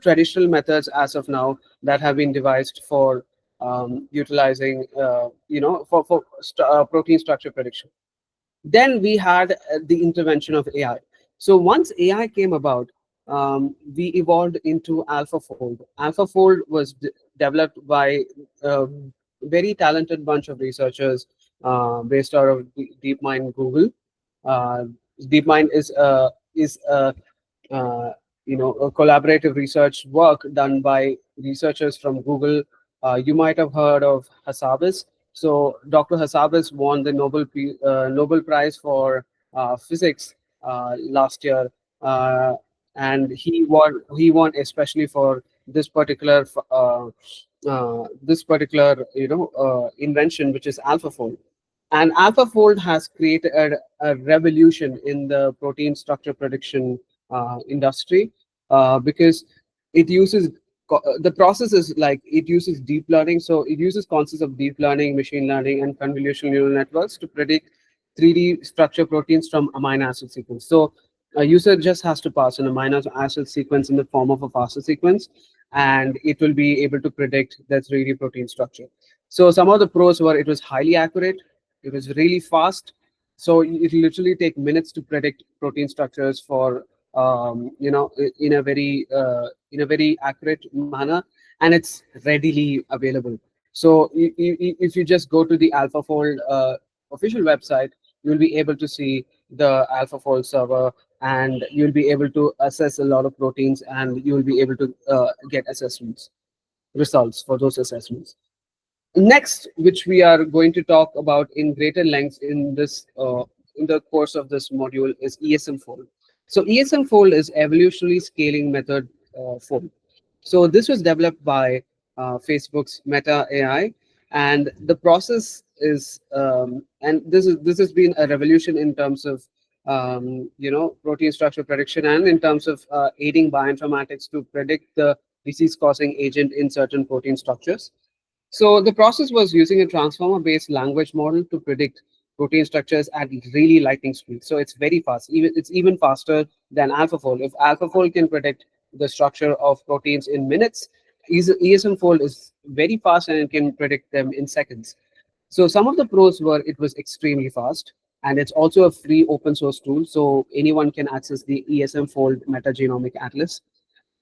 traditional methods as of now that have been devised for utilizing, protein structure prediction. Then we had the intervention of AI. So once AI came about, we evolved into AlphaFold. AlphaFold was developed by a very talented bunch of researchers based out of DeepMind Google. Uh, DeepMind is uh, a collaborative research work done by researchers from Google. You might have heard of Hassabis. So Dr. Hassabis won the Nobel Prize for physics last year, uh, and he won especially for this particular invention, which is AlphaFold. And AlphaFold has created a revolution in the protein structure prediction industry, because it uses the process is like it uses deep learning. So it uses concepts of deep learning, machine learning, and convolutional neural networks to predict 3D structure proteins from amino acid sequence. So a user just has to pass an amino acid sequence in the form of a FASTA sequence, and it will be able to predict the 3D protein structure. So some of the pros were it was highly accurate, it was really fast. So it literally take minutes to predict protein structures for in a very accurate manner, and it's readily available. So if you just go to the AlphaFold official website, you'll be able to see the AlphaFold server, and you'll be able to assess a lot of proteins, and you'll be able to get assessments results for those assessments. Next, which we are going to talk about in greater length in the course of this module, is ESM fold. So ESM fold is evolutionary scaling method fold. So this was developed by Facebook's Meta AI, and the process is and this has been a revolution in terms of protein structure prediction, and in terms of aiding bioinformatics to predict the disease-causing agent in certain protein structures. So the process was using a transformer-based language model to predict protein structures at really lightning speed. So it's very fast. It's even faster than AlphaFold. If AlphaFold can predict the structure of proteins in minutes, ESM-Fold is very fast and it can predict them in seconds. So some of the pros were it was extremely fast, and it's also a free open source tool, so anyone can access the ESM-Fold metagenomic atlas.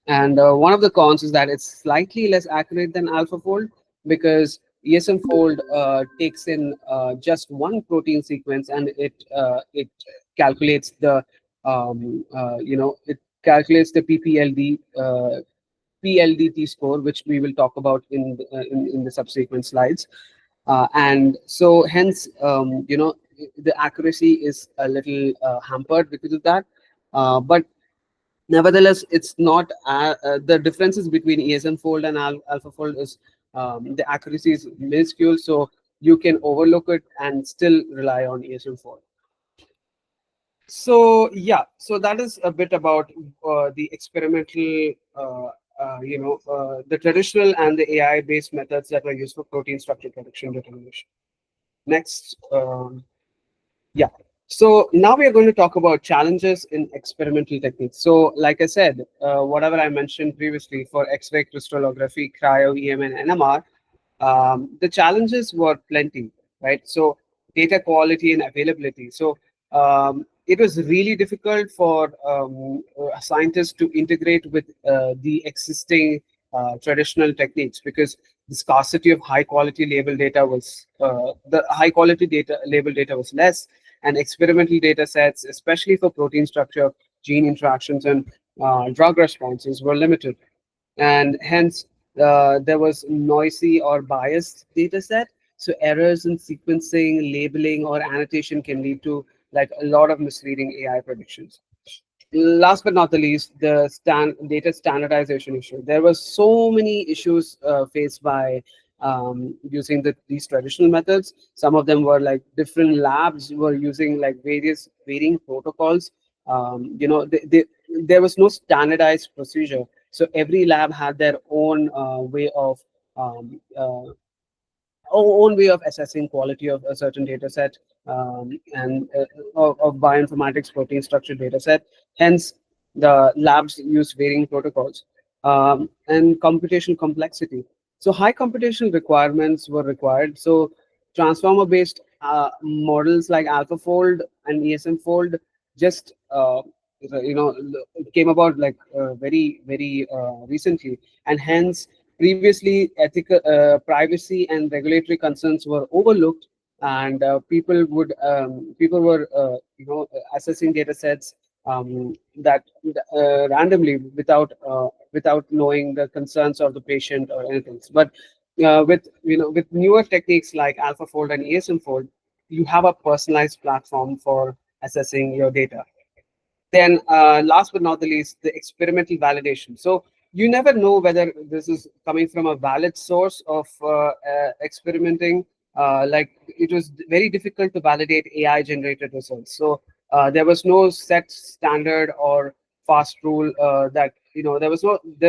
And one of the cons is that it's slightly less accurate than AlphaFold, because ESM-Fold takes in just one protein sequence, and it calculates the it calculates the PLDT score, which we will talk about in the subsequent slides. And so hence the accuracy is a little hampered because of that. But nevertheless, it's not the differences between ESM-Fold and AlphaFold is the accuracy is minuscule, so you can overlook it and still rely on ESM-Fold. So yeah, so that is a bit about the experimental, the traditional and the AI-based methods that were used for protein structure prediction determination. Next, yeah. So now we are going to talk about challenges in experimental techniques. So like I said, whatever I mentioned previously for X-ray crystallography, cryo, EM, and NMR, the challenges were plenty, right? So data quality and availability. So it was really difficult for scientists to integrate with the existing traditional techniques, because the scarcity of high quality label data was the high quality data label data was less, and experimental data sets, especially for protein structure, gene interactions, and drug responses, were limited. And hence there was noisy or biased data set. So errors in sequencing, labeling, or annotation can lead to like a lot of misleading AI predictions. Last but not the least, the data standardization issue. There were so many issues faced by using these traditional methods. Some of them were like different labs were using like various varying protocols. There was no standardized procedure. So every lab had their own um, uh, own way of assessing quality of a certain data set, and of bioinformatics protein structure data set. Hence, the labs use varying protocols. and computational complexity. So high computational requirements were required. So transformer-based models like AlphaFold and ESM-fold just came about like very recently, and hence previously ethical privacy and regulatory concerns were overlooked, and people were assessing data sets that randomly without knowing the concerns of the patient or anything. But with newer techniques like AlphaFold and ESM-fold, you have a personalized platform for assessing your data. Then, last but not the least, the experimental validation. So you never know whether this is coming from a valid source of experimenting. Like it was very difficult to validate AI generated results. So there was no set standard or fast rule that there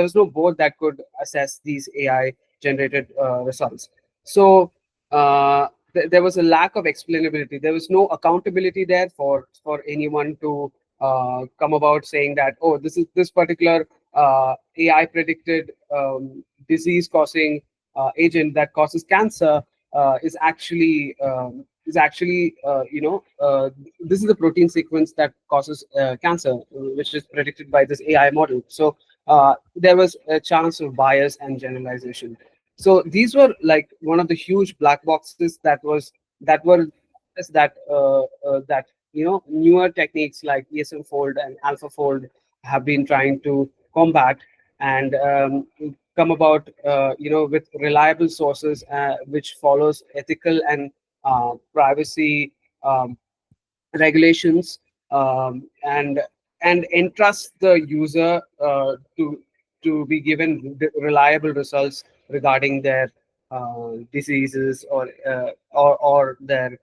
was no board that could assess these AI generated results. So there was a lack of explainability. There was no accountability there for anyone to come about saying that, oh, this particular AI predicted disease causing agent that causes cancer is actually this is the protein sequence that causes cancer, which is predicted by this AI model. So there was a chance of bias and generalization. So these were like one of the huge black boxes that were that newer techniques like ESM fold and alpha fold have been trying to combat, and come about with reliable sources which follows ethical and privacy regulations, and entrust the user to be given reliable results regarding their diseases or their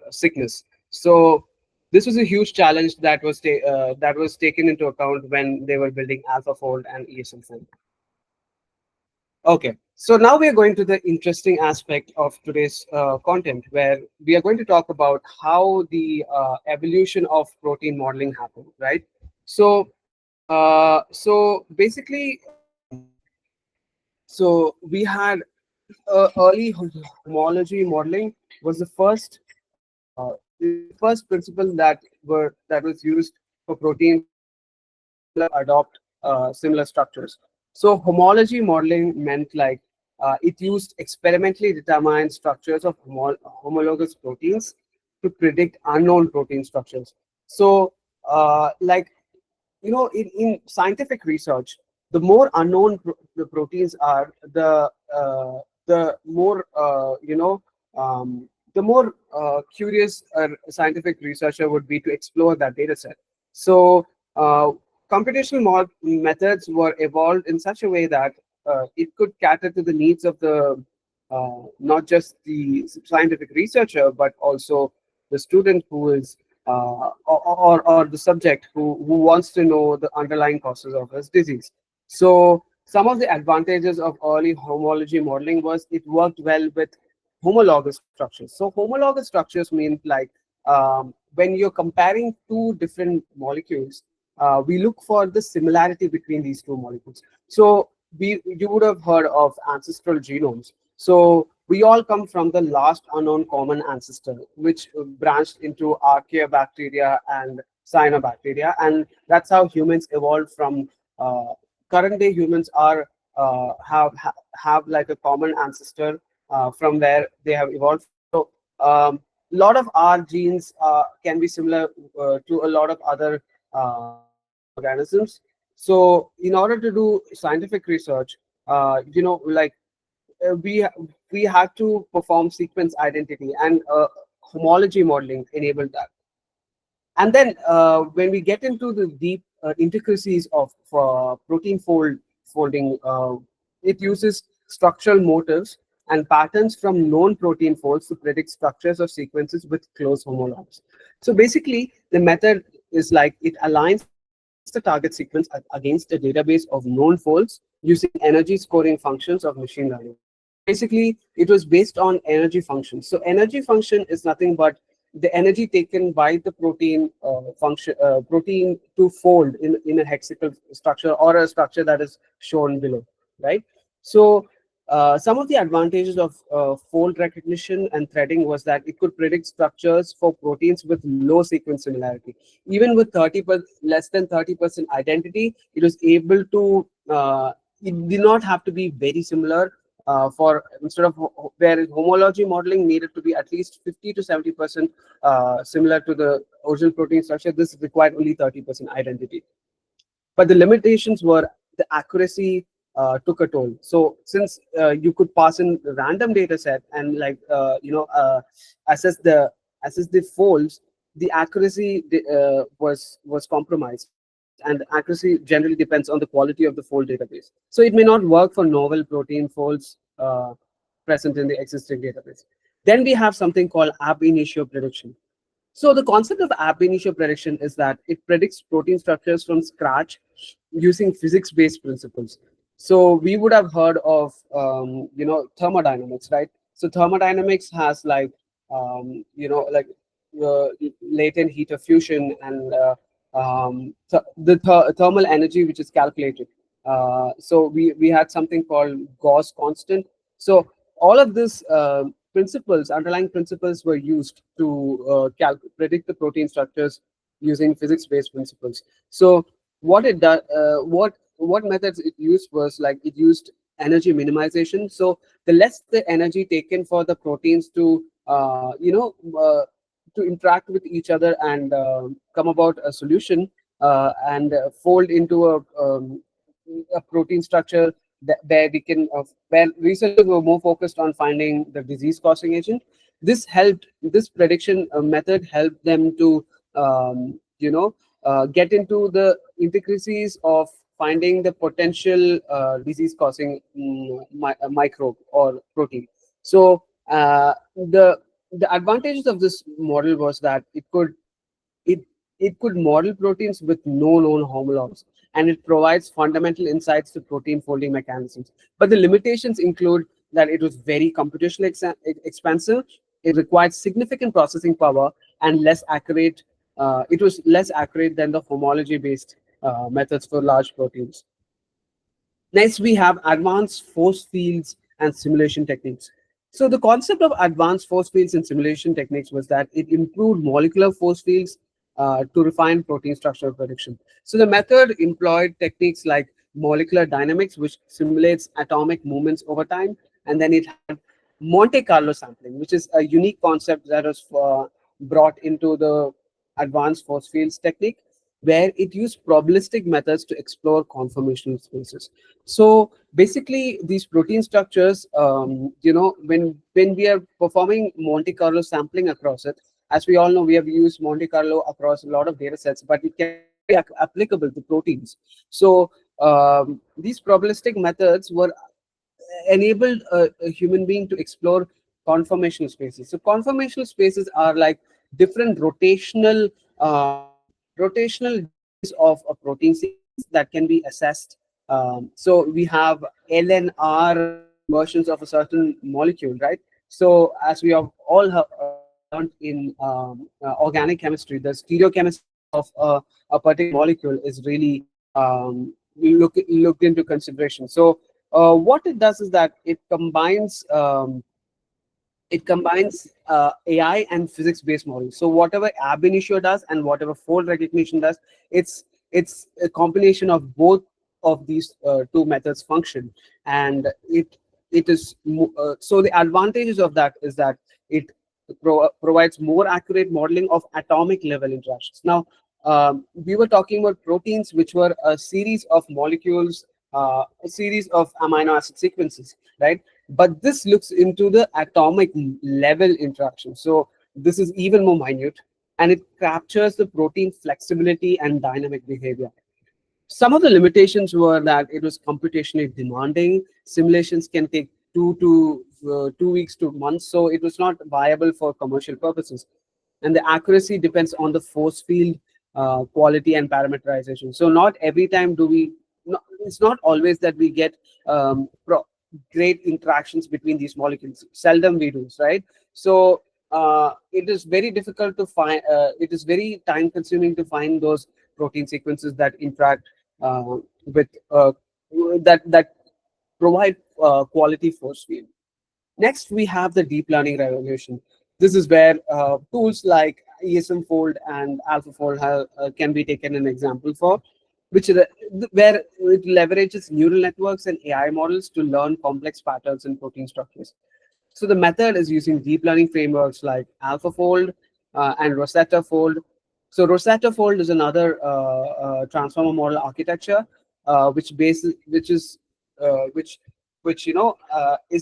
sickness. So this was a huge challenge that was taken into account when they were building AlphaFold and ESM4. Okay, so now we are going to the interesting aspect of today's content, where we are going to talk about how the evolution of protein modeling happened, right? So, so basically, so we had early homology modeling was the first principle that was used for proteins to adopt similar structures. So homology modeling meant like it used experimentally determined structures of homologous proteins to predict unknown protein structures. So like in scientific research, the more unknown the proteins are, the more the more curious a scientific researcher would be to explore that data set. So computational methods were evolved in such a way that it could cater to the needs of the not just the scientific researcher, but also the student who is or the subject who wants to know the underlying causes of his disease. So some of the advantages of early homology modeling was it worked well with homologous structures. So homologous structures mean like when you're comparing two different molecules, we look for the similarity between these two molecules. So you would have heard of ancestral genomes. So we all come from the last unknown common ancestor, which branched into archaeobacteria and cyanobacteria, and that's how humans evolved from. Current day humans are have like a common ancestor from where they have evolved from. So a lot of our genes can be similar to a lot of other living organisms. So in order to do scientific research, like we we had to perform sequence identity, and homology modeling enabled that. And then when we get into the deep intricacies of protein folding, it uses structural motifs and patterns from known protein folds to predict structures of sequences with close homologs. So basically, the method is like it aligns the target sequence against a database of known folds using energy scoring functions of machine learning. So basically, it was based on energy functions. So energy function is nothing but the energy taken by the protein protein to fold in a hexagonal structure or a structure that is shown below, right? So some of the advantages of fold recognition and threading was that it could predict structures for proteins with low sequence similarity. Even with 30% less than 30% identity, it was able to it did not have to be very similar for instead of where homology modeling needed to be at least 50 to 70% similar to the original protein structure. This required only 30% identity, but the limitations were the accuracy took a toll. So since you could pass in random data set and assess the folds, the accuracy was compromised, and accuracy generally depends on the quality of the fold database. So it may not work for novel protein folds present in the existing database. Then we have something called ab initio prediction. So the concept of ab initio prediction is that it predicts protein structures from scratch using physics-based principles. So we would have heard of thermodynamics, right? So thermodynamics has like like uh, latent heat of fusion and thermal energy which is calculated. So we had something called Gauss constant. So all of this underlying principles were used to predict the protein structures using physics-based principles. So what methods it used was like it used energy minimization. So the less the energy taken for the proteins to interact with each other and come about a solution and fold into a protein structure where we can where researchers were more focused on finding the disease causing agent. This prediction method helped them to get into the intricacies of finding the potential disease causing microbe or protein. So the advantages of this model was that it it could model proteins with no known homologs, and it provides fundamental insights to protein folding mechanisms. But the limitations include that it was very computationally expensive, it required significant processing power, and less accurate. It was less accurate than the homology-based methods for large proteins. Next, we have advanced force fields and simulation techniques. So the concept of advanced force fields and simulation techniques was that it improved molecular force fields to refine protein structural prediction. So the method employed techniques like molecular dynamics, which simulates atomic movements over time, and then it had Monte Carlo sampling, which is a unique concept that was brought into the advanced force fields technique, where it used probabilistic methods to explore conformational spaces. So basically, these protein structures, when we are performing Monte Carlo sampling across it, as we all know, we have used Monte Carlo across a lot of data sets, but it cannot be applicable to proteins. So these probabilistic methods were enabled a human being to explore conformational spaces. So conformational spaces are like different rotational degrees of a protein sequence that can be assessed. So we have LNR versions of a certain molecule, right? So as we have all learned in organic chemistry, the stereochemistry of a particular molecule is really looked into consideration. So what it does is that it combines AI and physics-based models. So whatever ab initio does and whatever fold recognition does, it's a combination of both of these two methods function, and so the advantages of that is that it provides more accurate modeling of atomic level interactions. Now, we were talking about proteins, which were a series of molecules, a series of amino acid sequences, right? But this looks into the atomic level interaction. So this is even more minute, and it captures the protein flexibility and dynamic behavior. Some of the limitations were that it was computationally demanding. Simulations can take 2 weeks to months, so it was not viable for commercial purposes. And the accuracy depends on the force field quality and parameterization. So not every time do we, no, it's not always that we get great interactions between these molecules. Seldom we do, right? So it is very difficult to find. It is very time consuming to find those protein sequences that interact with that provide quality force field. Next, we have the deep learning revolution. This is where tools like ESM-fold and AlphaFold can be taken an example for, which is where it leverages neural networks and AI models to learn complex patterns in protein structures. So the method is using deep learning frameworks like AlphaFold and Rosetta Fold. So Rosetta Fold is another transformer model architecture, which is which is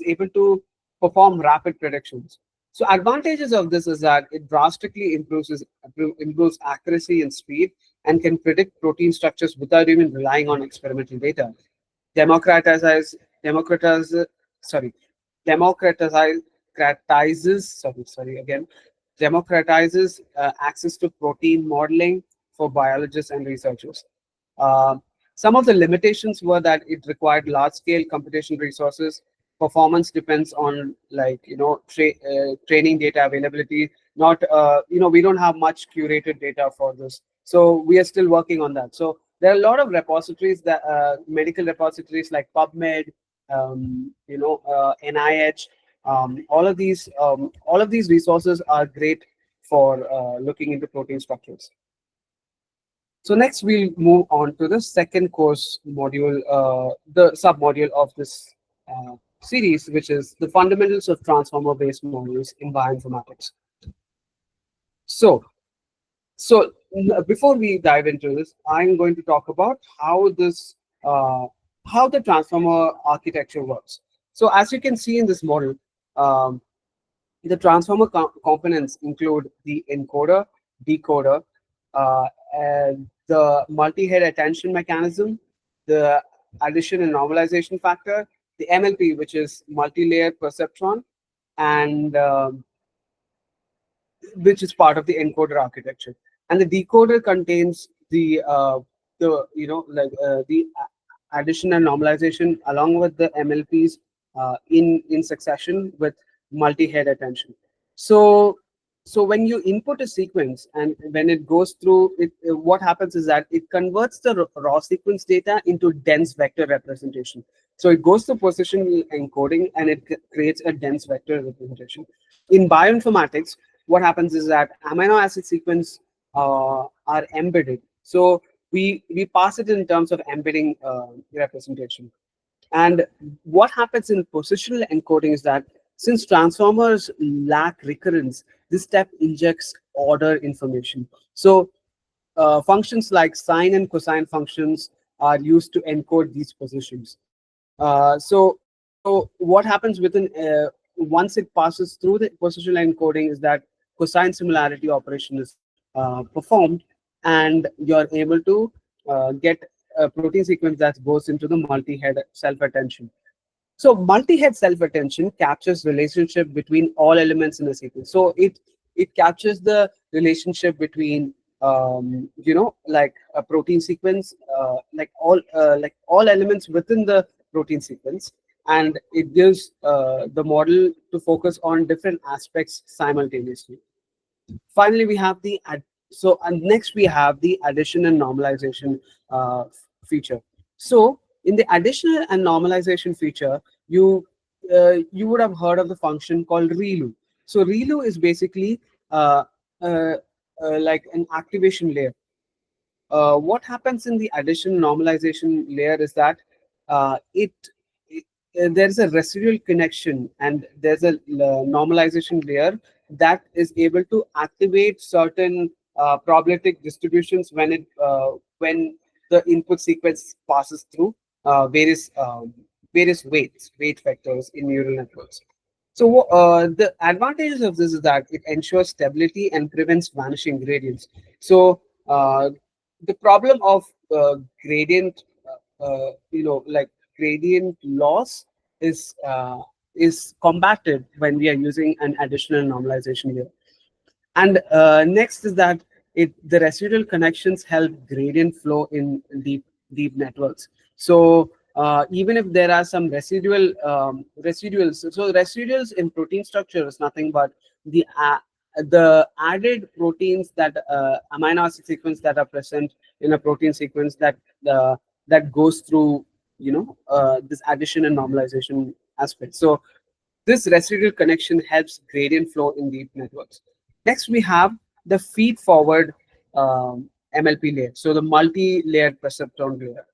able to perform rapid predictions. So advantages of this is that it drastically improves accuracy and speed and can predict protein structures without even relying on experimental data. Democratizes democratize sorry democratizes sorry again democratizes access to protein modeling for biologists and researchers. Uh, some of the limitations were that it required large-scale computation resources. Performance depends on, like, training data availability. Not we don't have much curated data for this, so we are still working on that. So there are a lot of repositories, that medical repositories like PubMed, NIH. All of these resources are great for looking into protein structures. So next we'll move on to the second course module, the sub-module of this series, which is the fundamentals of transformer-based models in bioinformatics. So, before we dive into this, I'm going to talk about uh, how the transformer architecture works. So as you can see in this model, um, the transformer components include the encoder, decoder, and the multi-head attention mechanism, the addition and normalization factor, the MLP, which is multi-layer perceptron, and which is part of the encoder architecture. And the decoder contains the addition and normalization along with the MLPs in succession with multi-head attention. So when you input a sequence and when it goes through it, what happens is that it converts the raw sequence data into dense vector representation. So it goes to positional encoding and it creates a dense vector representation. In bioinformatics, what happens is that amino acid sequence are embedded. So we pass it in terms of embedding representation. And what happens in positional encoding is that since transformers lack recurrence, this step injects order information. So functions like sine and cosine functions are used to encode these positions. So what happens once it passes through the positional encoding is that cosine similarity operation is performed, and you're able to get a protein sequence that goes into the multi-head self-attention. So multi-head self-attention captures relationship between all elements in a sequence. So it captures the relationship between like a protein sequence, like all elements within the protein sequence, and it gives the model to focus on different aspects simultaneously. Finally, we have next we have the addition and normalization feature. So in the addition and normalization feature, you would have heard of the function called ReLU. So ReLU is basically uh, uh, like an activation layer. What happens in the addition normalization layer is that there's a residual connection, and there's a normalization layer that is able to activate certain probabilistic distributions when the input sequence passes through various weight vectors in neural networks. So the advantages of this is that it ensures stability and prevents vanishing gradients. So the problem of gradient, like gradient loss, is combated when we are using an additional normalization layer. And next is that the residual connections help gradient flow in deep networks. So even if there are some residuals. So residuals in protein structure is nothing but the added proteins that amino acid sequence that are present in a protein sequence that goes through this addition and normalization aspect. So this residual connection helps gradient flow in deep networks. Next, we have the feed forward MLP layer, so the multi-layered perceptron layer.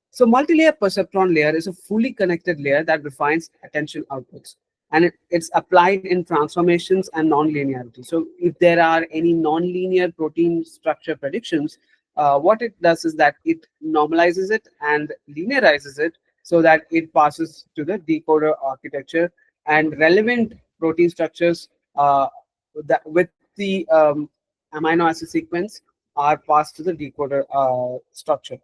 So multi-layer perceptron layer is a fully connected layer that refines attention outputs, and it's applied in transformations and non-linearity. So if there are any non-linear protein structure predictions, what it does is that it normalizes it and linearizes it so that it passes to the decoder architecture, and relevant protein structures that with the amino acid sequence are passed to the decoder structure.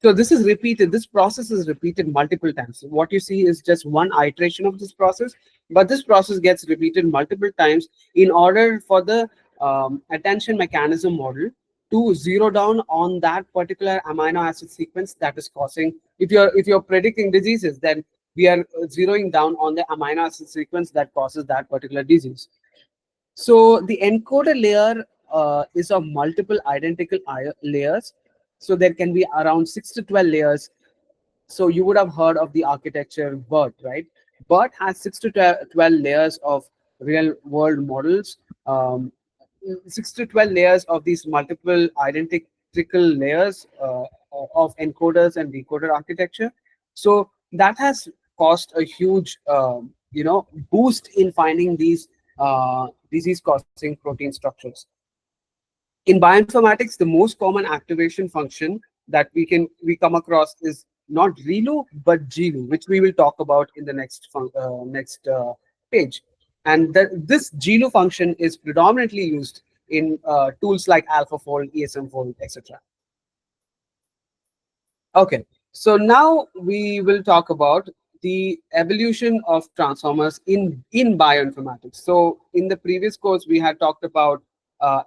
So this is repeated. This process is repeated multiple times. So what you see is just one iteration of this process, but this process gets repeated multiple times in order for the attention mechanism model to zero down on that particular amino acid sequence that is causing. If you're predicting diseases, then we are zeroing down on the amino acid sequence that causes that particular disease. So the encoder layer is of multiple identical layers. So there can be around 6 to 12 layers. So you would have heard of the architecture BERT, right? BERT has 6 to 12 layers of real world models. 6 to 12 layers of these multiple identical layers of encoders and decoder architecture. So that has caused a huge boost in finding these disease causing protein structures. In bioinformatics, the most common activation function that we come across is not ReLU but GLU, which we will talk about in the next page. And this GLU function is predominantly used in tools like AlphaFold, ESMFold, etc. Okay, so now we will talk about the evolution of transformers in bioinformatics. So in the previous course, we had talked about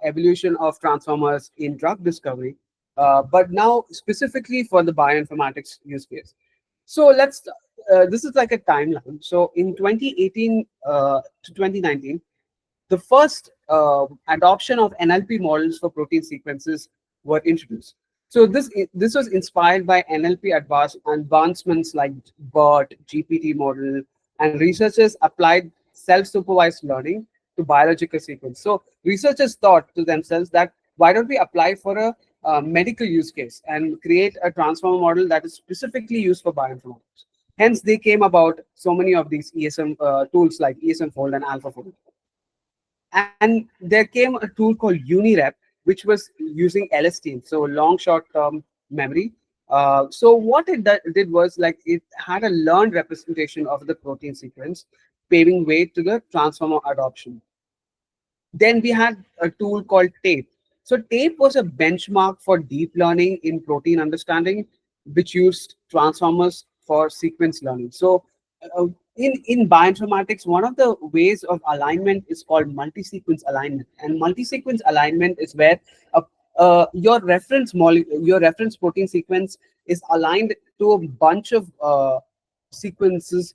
evolution of transformers in drug discovery, but now specifically for the bioinformatics use case. So this is like a timeline. So in 2018 to 2019, the first adoption of NLP models for protein sequences were introduced. So this was inspired by NLP advancements like BERT, GPT model, and researchers applied self-supervised learning to biological sequence. So researchers thought to themselves that why don't we apply for a medical use case and create a transformer model that is specifically used for bioinformatics. Hence, they came about so many of these ESM tools like ESMFold and AlphaFold. And there came a tool called UniRep, which was using LSTM, so long short-term memory. So what it did was like it had a learned representation of the protein sequence, paving way to the transformer adoption. Then we had a tool called TAPE. So TAPE was a benchmark for deep learning in protein understanding, which used transformers for sequence learning. So in bioinformatics, one of the ways of alignment is called multi-sequence alignment. And multi-sequence alignment is where your reference protein sequence is aligned to a bunch of sequences,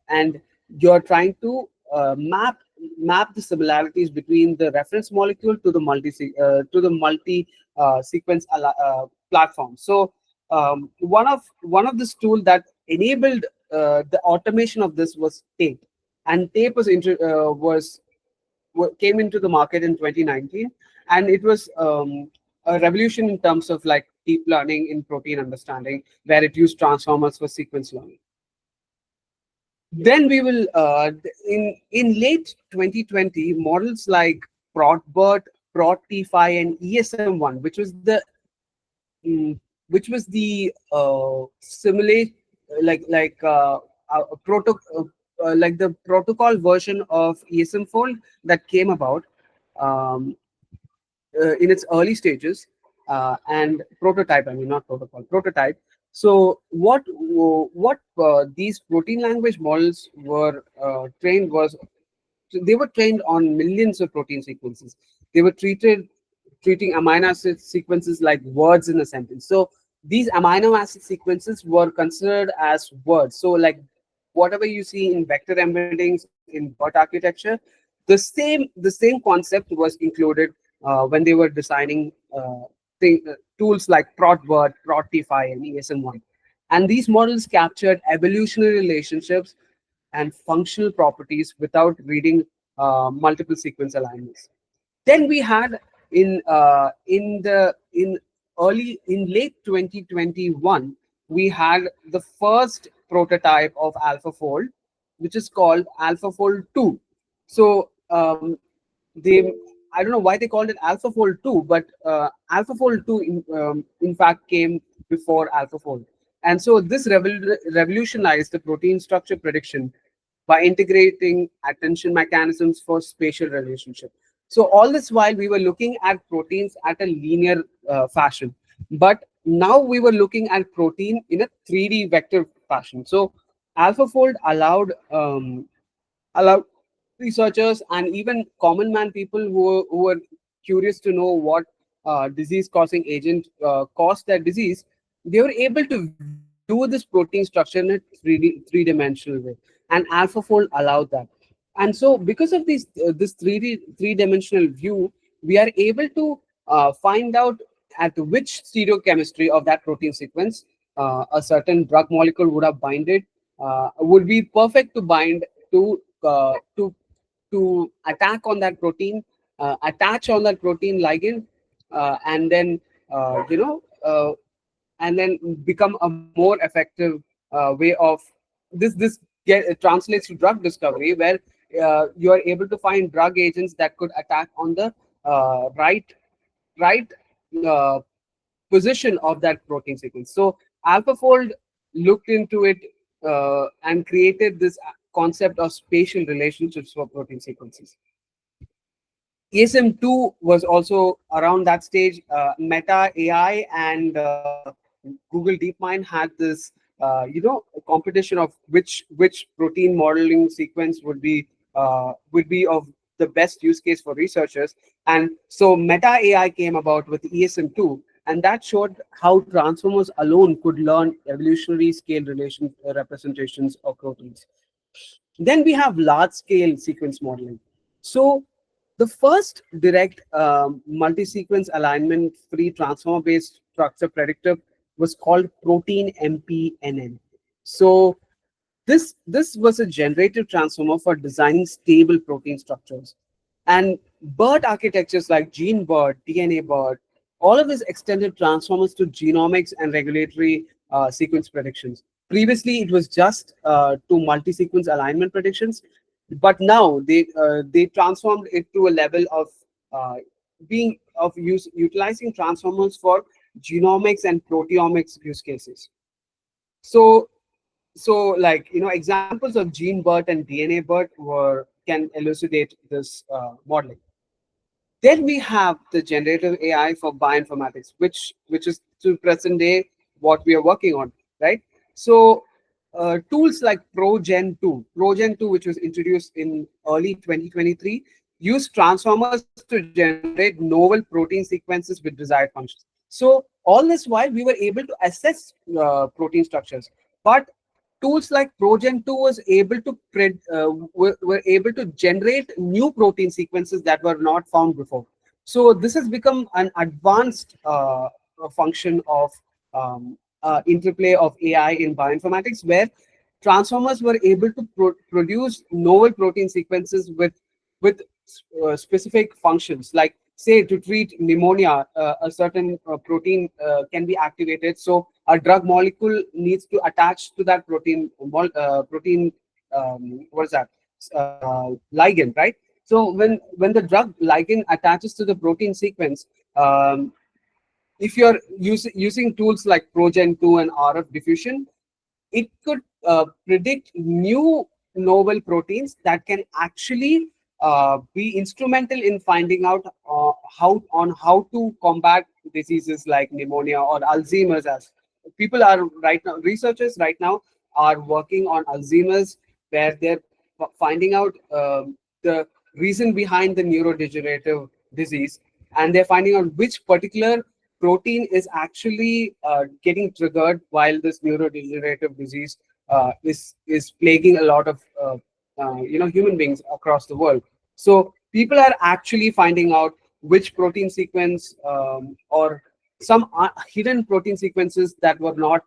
and you're trying to map the similarities between the reference molecule to the multi sequence platform. So one of this tool that enabled the automation of this was tape, and tape came into the market in 2019, and it was a revolution in terms of like deep learning in protein understanding, where it used transformers for sequence learning. Then we will in late 2020, models like ProtBERT, ProtT5, and ESM1, mm, which was the simulate like a like the protocol version of ESMFold that came about um, in its early stages, and prototype. I mean, not protocol, prototype. So what these protein language models were trained was, so they were trained on millions of protein sequences. They were treating amino acid sequences like words in a sentence. So these amino acid sequences were considered as words. So like whatever you see in vector embeddings in BERT architecture, the same concept was included when they were designing tools like ProtBERT, ProtT5, and ESM1. And these models captured evolutionary relationships and functional properties without reading multiple sequence alignments. Then we had in late 2021, we had the first prototype of AlphaFold, which is called AlphaFold 2. So they I don't know why they called it AlphaFold 2, but AlphaFold 2 in fact came before AlphaFold. And so this revolutionized the protein structure prediction by integrating attention mechanisms for spatial relationship. So all this while we were looking at proteins at a linear fashion, but now we were looking at protein in a 3D vector fashion. So AlphaFold allowed researchers and even common man people who were curious to know what disease causing agent caused that disease, they were able to view this protein structure in a 3D, 3 dimensional way. And AlphaFold allowed that. And so because of this 3D, 3 dimensional view, we are able to find out at which stereochemistry of that protein sequence a certain drug molecule would have binded, would be perfect to bind to attack on that protein, attach on that protein ligand, and then you know and then become a more effective way of translates to drug discovery, where you are able to find drug agents that could attack on the right uh, position of that protein sequence. So AlphaFold looked into it and created this concept of spatial relationships for protein sequences. ESM2 was also around that stage. Meta AI and Google DeepMind had this, a competition of which protein modeling sequence would be of the best use case for researchers. And so Meta AI came about with ESM2, and that showed how transformers alone could learn evolutionary scale representations of proteins. Then we have large scale sequence modeling. So the first direct multi-sequence alignment free transformer based structure predictor was called protein MPNN. So this was a generative transformer for designing stable protein structures. And BERT architectures like gene BERT, DNA BERT, all of this extended transformers to genomics and regulatory sequence predictions. Previously, it was just to multi-sequence alignment predictions, but now they transformed it to a level of uh, utilizing transformers for genomics and proteomics use cases. So like examples of gene BERT and DNA BERT were can elucidate this modeling. Then we have the generative AI for bioinformatics, which is to present day what we are working on, right? So tools like ProGen2, which was introduced in early 2023, use transformers to generate novel protein sequences with desired functions. So all this while we were able to assess protein structures, but tools like ProGen2 was able to were able to generate new protein sequences that were not found before. So this has become an advanced function of interplay of AI in bioinformatics, where transformers were able to produce novel protein sequences with specific functions. Like say to treat pneumonia, a certain protein can be activated. So a drug molecule needs to attach to that protein what is that ligand, right? So when the drug ligand attaches to the protein sequence, if you're using tools like ProGen2 and RF diffusion, it could predict new novel proteins that can actually be instrumental in finding out how to combat diseases like pneumonia or Alzheimer's. As people are right now, researchers right now are working on Alzheimer's, where they're finding out the reason behind the neurodegenerative disease, and they're finding out which particular protein is actually getting triggered while this neurodegenerative disease is plaguing a lot of human beings across the world. So people are actually finding out which protein sequence or some hidden protein sequences that were not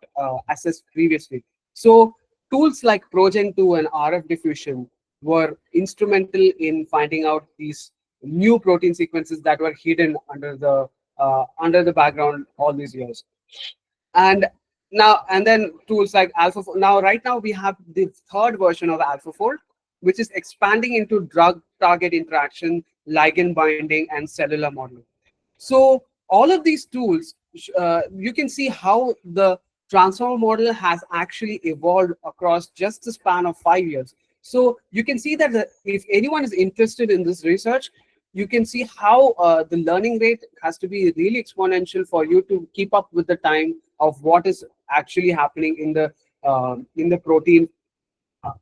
assessed previously. So tools like Progen 2 and RF diffusion were instrumental in finding out these new protein sequences that were hidden under the background all these years. And then tools like AlphaFold. Now, right now we have the third version of AlphaFold, which is expanding into drug target interaction, ligand binding, and cellular modeling. So all of these tools, you can see how the transformer model has actually evolved across just the span of 5 years. So you can see that if anyone is interested in this research, you can see how the learning rate has to be really exponential for you to keep up with the time of what is actually happening in the protein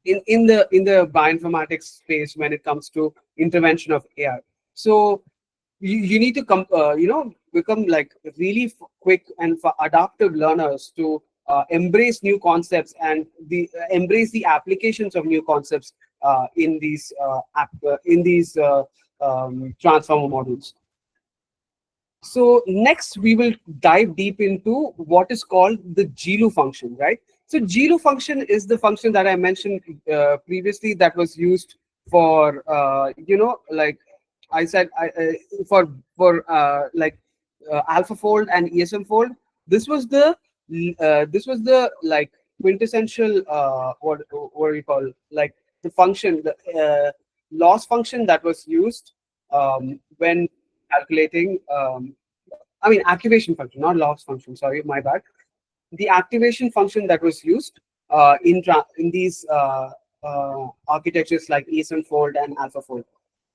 in the bioinformatics space when it comes to intervention of AI. So you need to become like really quick and adaptive learners to embrace new concepts and embrace the applications of new concepts in these transformer models. So next we will dive deep into what is called the GLU function, right? So GLU function is the function that I mentioned previously that was used for like I said for like AlphaFold and ESM fold. This was the like quintessential what do you call, like the function, the loss function that was used when calculating I mean activation function, not loss function, sorry, my bad. The activation function that was used in these architectures like ESM fold and AlphaFold.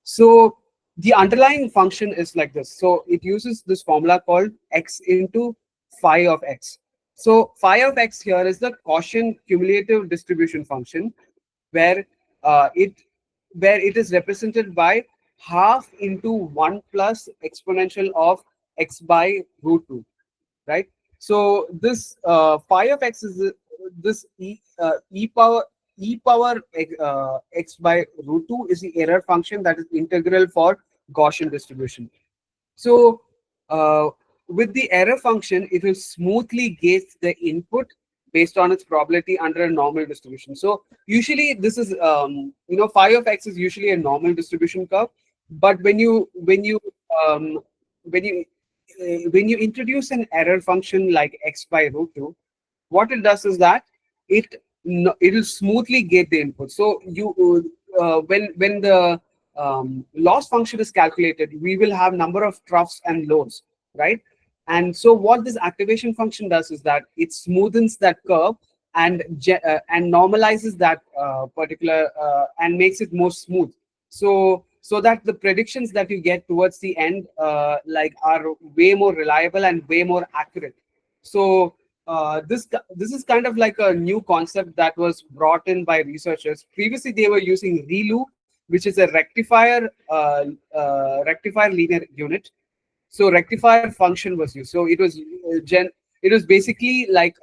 So the underlying function is like this. So it uses this formula called x into phi of x. So phi of x here is the Gaussian cumulative distribution function, where it is represented by half into 1 plus exponential of x by root 2, right? So this phi of x is this e power x by root 2 is the error function that is integral for Gaussian distribution. So with the error function, it will smoothly gauge the input based on its probability under a normal distribution. So usually this is phi of x is usually a normal distribution curve, but um, when you when you introduce an error function like x by root 2, what it does is that it will smoothly get the input. So when the loss function is calculated, we will have number of troughs and lows, right? And so what this activation function does is that it smoothens that curve and normalizes that particular and makes it more smooth. So that the predictions that you get towards the end like are way more reliable and way more accurate. So this is kind of like a new concept that was brought in by researchers. Previously, they were using ReLU, which is a rectifier linear unit. So rectifier function was used. So it was basically like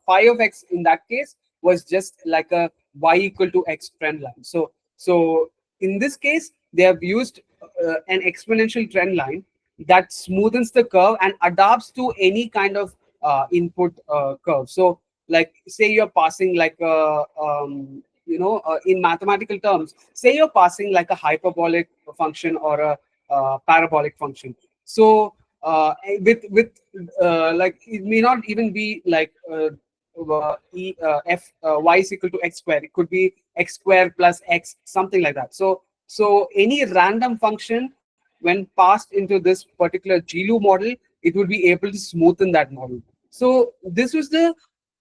phi of x in that case was just like a y equal to x trend line. So in this case they have used an exponential trend line that smoothens the curve and adapts to any kind of input curve. So like say you're passing like a in mathematical terms, say you're passing like a hyperbolic function or a parabolic function. So with like it may not even be like y is equal to x square. It could be x square plus x, something like that. So any random function when passed into this particular GLU model, it would be able to smoothen that model. So this was the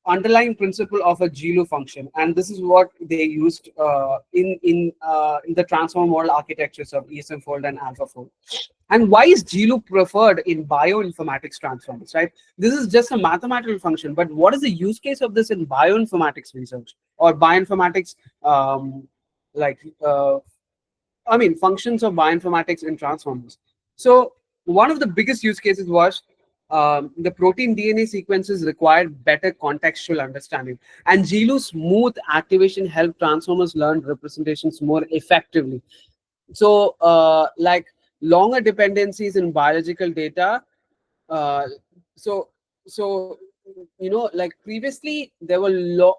underlying principle of a GLU function, and this is what they used in the transformer model architectures of ESM fold and AlphaFold. And why is GLU preferred in bioinformatics transformers, right? This is just a mathematical function, but what is the use case of this in bioinformatics research or bioinformatics, like I mean, functions of bioinformatics in transformers? So one of the biggest use cases was the protein DNA sequences required better contextual understanding. And GLU's smooth activation helped transformers learn representations more effectively. So, like longer dependencies in biological data. Uh, so, so like previously there were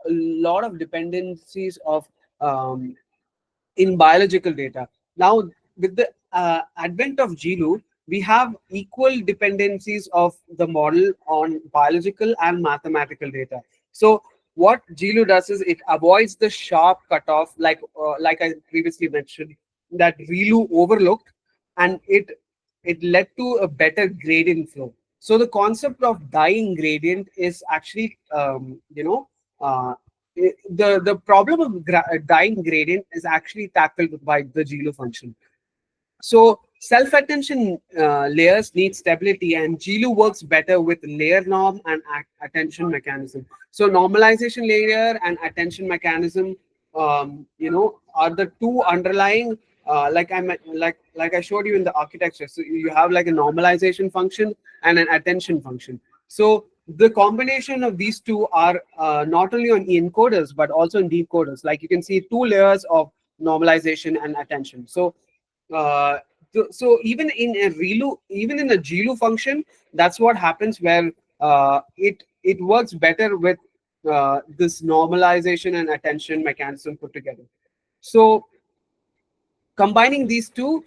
lot of dependencies of um, in biological data. Now, with the advent of GLU, we have equal dependencies of the model on biological and mathematical data. So, what GLU does is it avoids the sharp cutoff, like I previously mentioned, that ReLU overlooked, and it led to a better gradient flow. So, the concept of dying gradient is actually, uh, the problem of dying gradient is actually tackled by the GLO function. So self-attention layers need stability, and GLU works better with layer norm and attention mechanism. So normalization layer and attention mechanism, are the two underlying. Like I showed you in the architecture. So you have like a normalization function and an attention function. So the combination of these two are not only on encoders but also in decoders. Like you can see two layers of normalization and attention. Uh, so even in a ReLU, even in a GLU function, that's what happens where it works better with this normalization and attention mechanism put together. So combining these two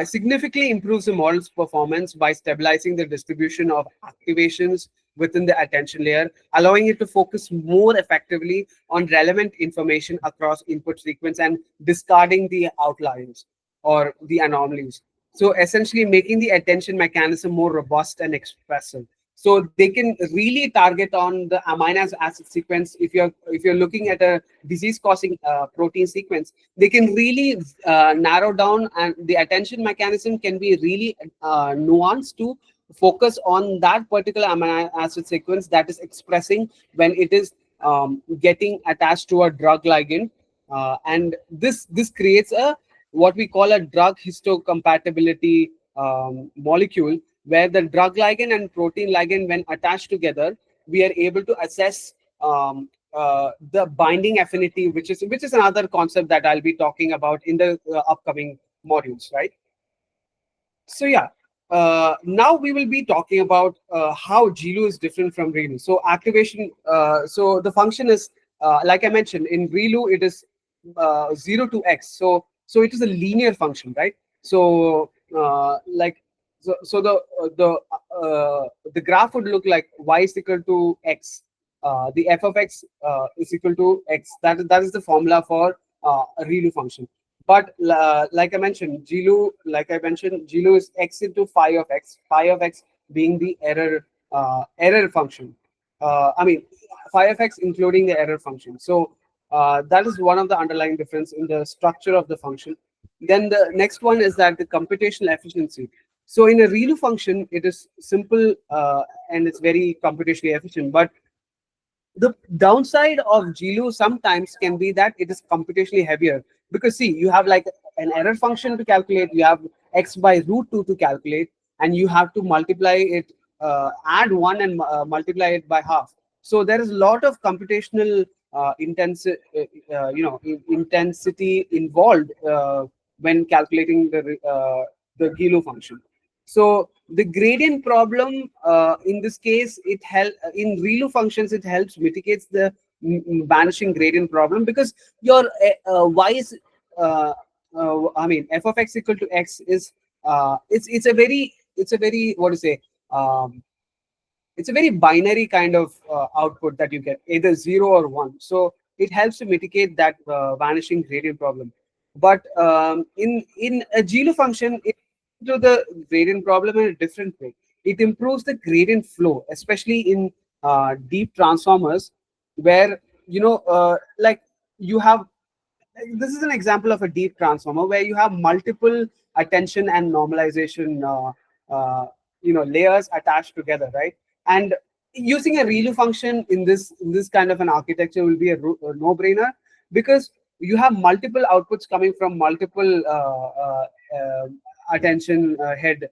significantly improves the model's performance by stabilizing the distribution of activations within the attention layer, allowing it to focus more effectively on relevant information across input sequence and discarding the outliers or the anomalies. So essentially making the attention mechanism more robust and expressive. So they can really target on the amino acid sequence. If you're looking at a disease causing protein sequence, they can really narrow down, and the attention mechanism can be really nuanced to focus on that particular amino acid sequence that is expressing when it is getting attached to a drug ligand, and this creates a what we call a drug histocompatibility molecule, where the drug ligand and protein ligand, when attached together, we are able to assess the binding affinity, which is another concept that I'll be talking about in the upcoming modules, right? So yeah, now we will be talking about how GLU is different from ReLU. So activation, so the function is like I mentioned in ReLU, it is 0 to x. So it is a linear function, right? So so the graph would look like y is equal to x. The f of x is equal to x. That is the formula for a ReLU function. But like I mentioned, GLU is x into phi of x being the error function. I mean, phi of x including the error function. So that is one of the underlying difference in the structure of the function. Then the next one is that the computational efficiency. So in a ReLU function, it is simple and it's very computationally efficient. But the downside of GLU sometimes can be that it is computationally heavier, because see, you have like an error function to calculate, you have x by root 2 to calculate, and you have to multiply it, add 1 and multiply it by half. So there is a lot of computational intensity involved when calculating the GLU function. So the gradient problem, in this case, it help in ReLU functions. It helps mitigates the vanishing gradient problem, because your y is, I mean, f of x equal to x is it's a very what to say, it's a very binary kind of output that you get, either 0 or 1. So it helps to mitigate that vanishing gradient problem. But in a GLU function, it to the gradient problem in a different way. It improves the gradient flow, especially in deep transformers, where like you have, this is an example of a deep transformer where you have multiple attention and normalization layers attached together, right? And using a ReLU function in this kind of an architecture will be a no-brainer, because you have multiple outputs coming from multiple attention head,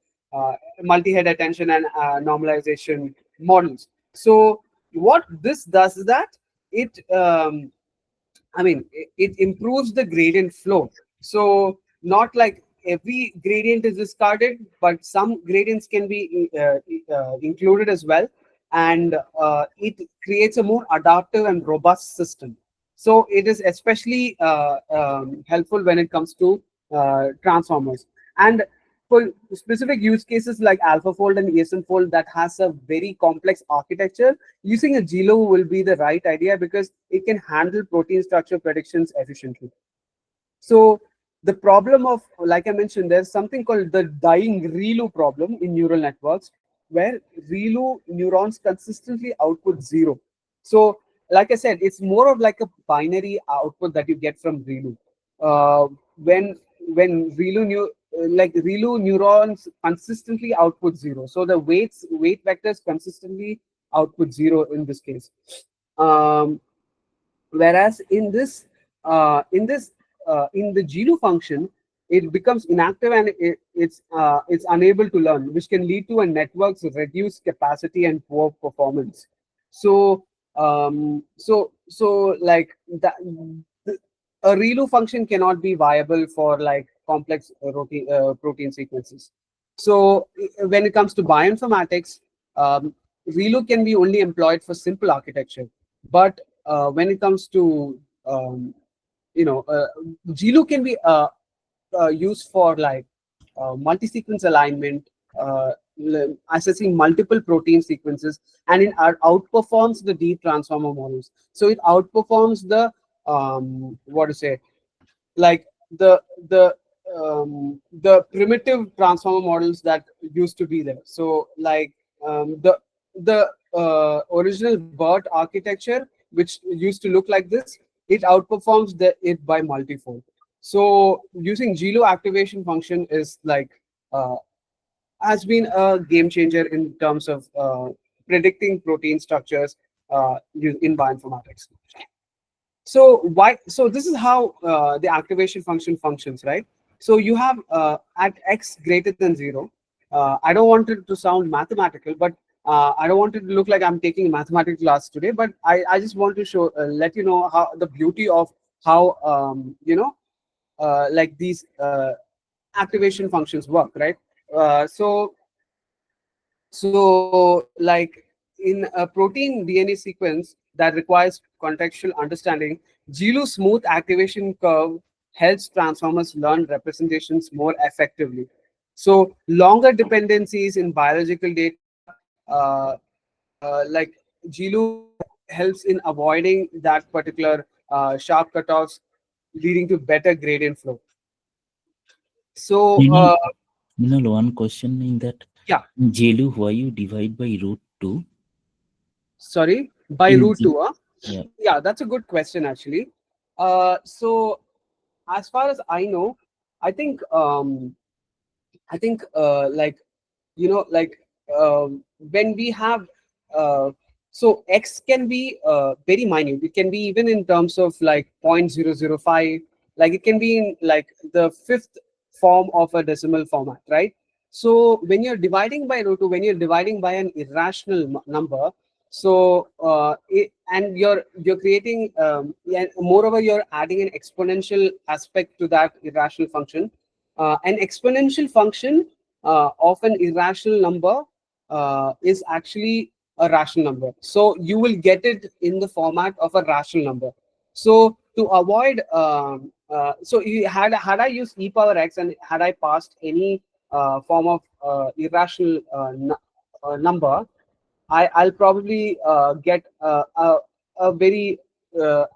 multi-head attention and normalization models. So what this does is that it it improves the gradient flow. So not like every gradient is discarded, but some gradients can be included as well, and it creates a more adaptive and robust system. So it is especially helpful when it comes to transformers. And for specific use cases like AlphaFold and ESM that has a very complex architecture, using a GLO will be the right idea because it can handle protein structure predictions efficiently. So the problem of, like I mentioned, there's something called the dying ReLU problem in neural networks, where ReLU neurons consistently output zero. So, like I said, it's more of like a binary output that you get from ReLU. Uh, when ReLU neurons consistently output zero. So the weight vectors consistently output zero in this case. Um, Whereas in the GLU function, it becomes inactive and it's unable to learn, which can lead to a network's reduced capacity and poor performance. So like that, a ReLU function cannot be viable for like complex protein sequences. So when it comes to bioinformatics, ReLU can be only employed for simple architecture, but when it comes to you know uh, GLU can be used for like multi-sequence alignment, assessing multiple protein sequences, and it outperforms the deep transformer models. So it outperforms the what to say, like the primitive transformer models that used to be there. So like the original BERT architecture, which used to look like this, it outperforms it by multifold. So using GLO activation function is like uh, has been a game changer in terms of predicting protein structures in bioinformatics. So why? So this is how the activation function functions, right? So you have at x greater than zero. I don't want it to sound mathematical, but I don't want it to look like I'm taking a mathematics class today. But I just want to show, let you know how the beauty of how like these activation functions work, right? So like in a protein DNA sequence that requires contextual understanding, GLU smooth activation curve helps transformers learn representations more effectively. So longer dependencies in biological data, like GLU helps in avoiding that particular sharp cutoffs, leading to better gradient flow. So You know, one question in that yeah, JLU, why you divide by root 2 sorry, by in root 2, huh? yeah. Yeah, that's a good question actually. So as far as I know, I think like like when we have uh, so x can be very minute. It can be even in terms of like 0.005, like it can be in like the fifth form of a decimal format, right? So when you're dividing by root 2, when you're dividing by an irrational number, so and you're creating and moreover you're adding an exponential aspect to that irrational function. An exponential function of an irrational number is actually a rational number. So you will get it in the format of a rational number. So to avoid, so had I used e power x and had I passed any form of irrational number, I'll probably get a very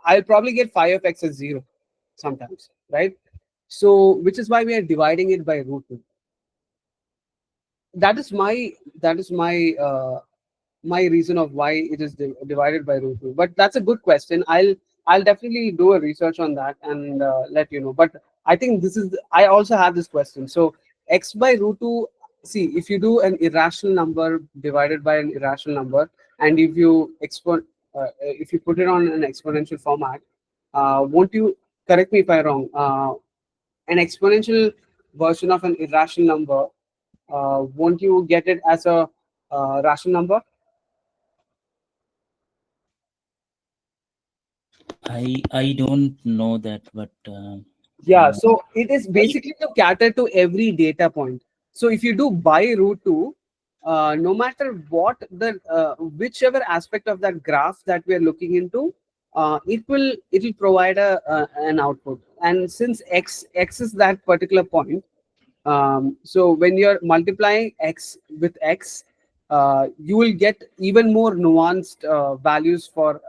I'll probably get phi of x as zero sometimes, right? So which is why we are dividing it by root 2. That is my my reason of why it is divided by root 2. But that's a good question. I'll definitely do a research on that and let you know. But I think I also have this question. So x by root 2, see, if you do an irrational number divided by an irrational number, and if you put it on an exponential format, won't you, correct me if I'm wrong, an exponential version of an irrational number Won't you get it as a rational number? I don't know that, but Yeah, uh, so it is basically to cater to every data point. So if you do by root 2, no matter what the whichever aspect of that graph that we are looking into, it will provide an output. And since x is that particular point, so when you're multiplying x with x, you will get even more nuanced values for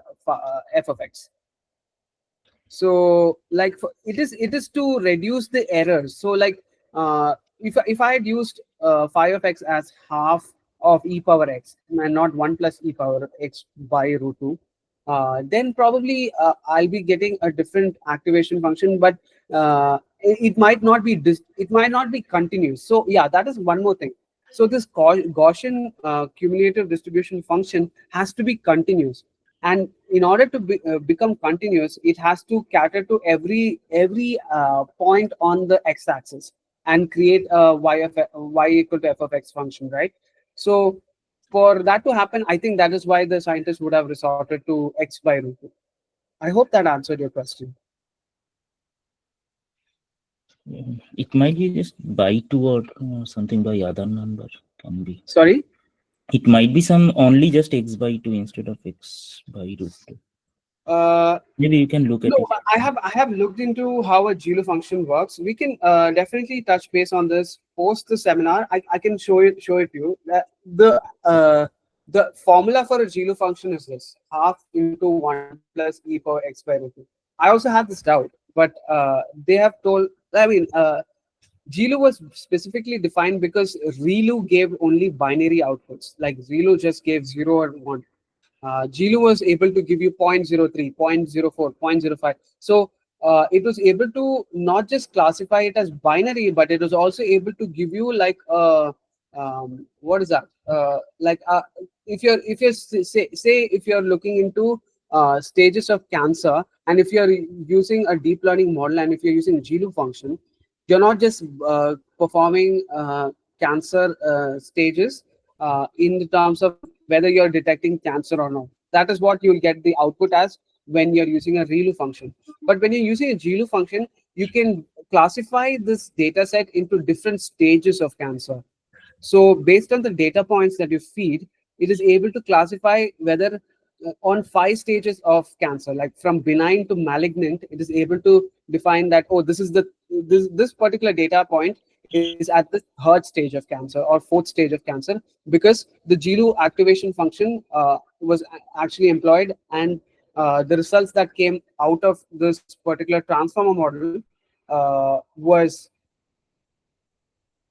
f of x. So like it is to reduce the errors. So like if I had used phi of x as half of e power x and not 1 plus e power x by root 2, then probably I'll be getting a different activation function, but it might not be it might not be continuous. So yeah, that is one more thing. So this Gaussian cumulative distribution function has to be continuous, and in order to become continuous, it has to cater to every point on the x-axis and create a y equal to f of x function, right? So for that to happen, I think that is why the scientists would have resorted to x by root 2. I hope that answered your question. it might be just by 2 or something by other number can be. Sorry. It might be some only just x by 2 instead of x by root 2. uh, Maybe you can look No, at it. but I have looked into how a GLU function works. We can definitely touch base on this post the seminar. I can show it to you. Uh, the formula for a GLU function is this: half into 1 plus e power x by root 2. I also had this doubt, but they have told. I mean, GLU was specifically defined because ReLU gave only binary outputs. Like ReLU just gave 0 or 1. GLU was able to give you 0.03, 0.04, 0.05. So it was able to not just classify it as binary, but it was also able to give you like what is that? Like if you're if you're looking into stages of cancer, and if you're using a deep learning model, and if you're using GLU function, you're not just performing cancer stages in the terms of whether you're detecting cancer or not. That is what you'll get the output as when you're using a ReLU function. But when you're using a GLU function, you can classify this data set into different stages of cancer. So based on the data points that you feed, it is able to classify whether on 5 stages of cancer, like from benign to malignant, it is able to define that, oh, this particular data point is at the third stage of cancer or fourth stage of cancer, because the GLU activation function was actually employed, and the results that came out of this particular transformer model was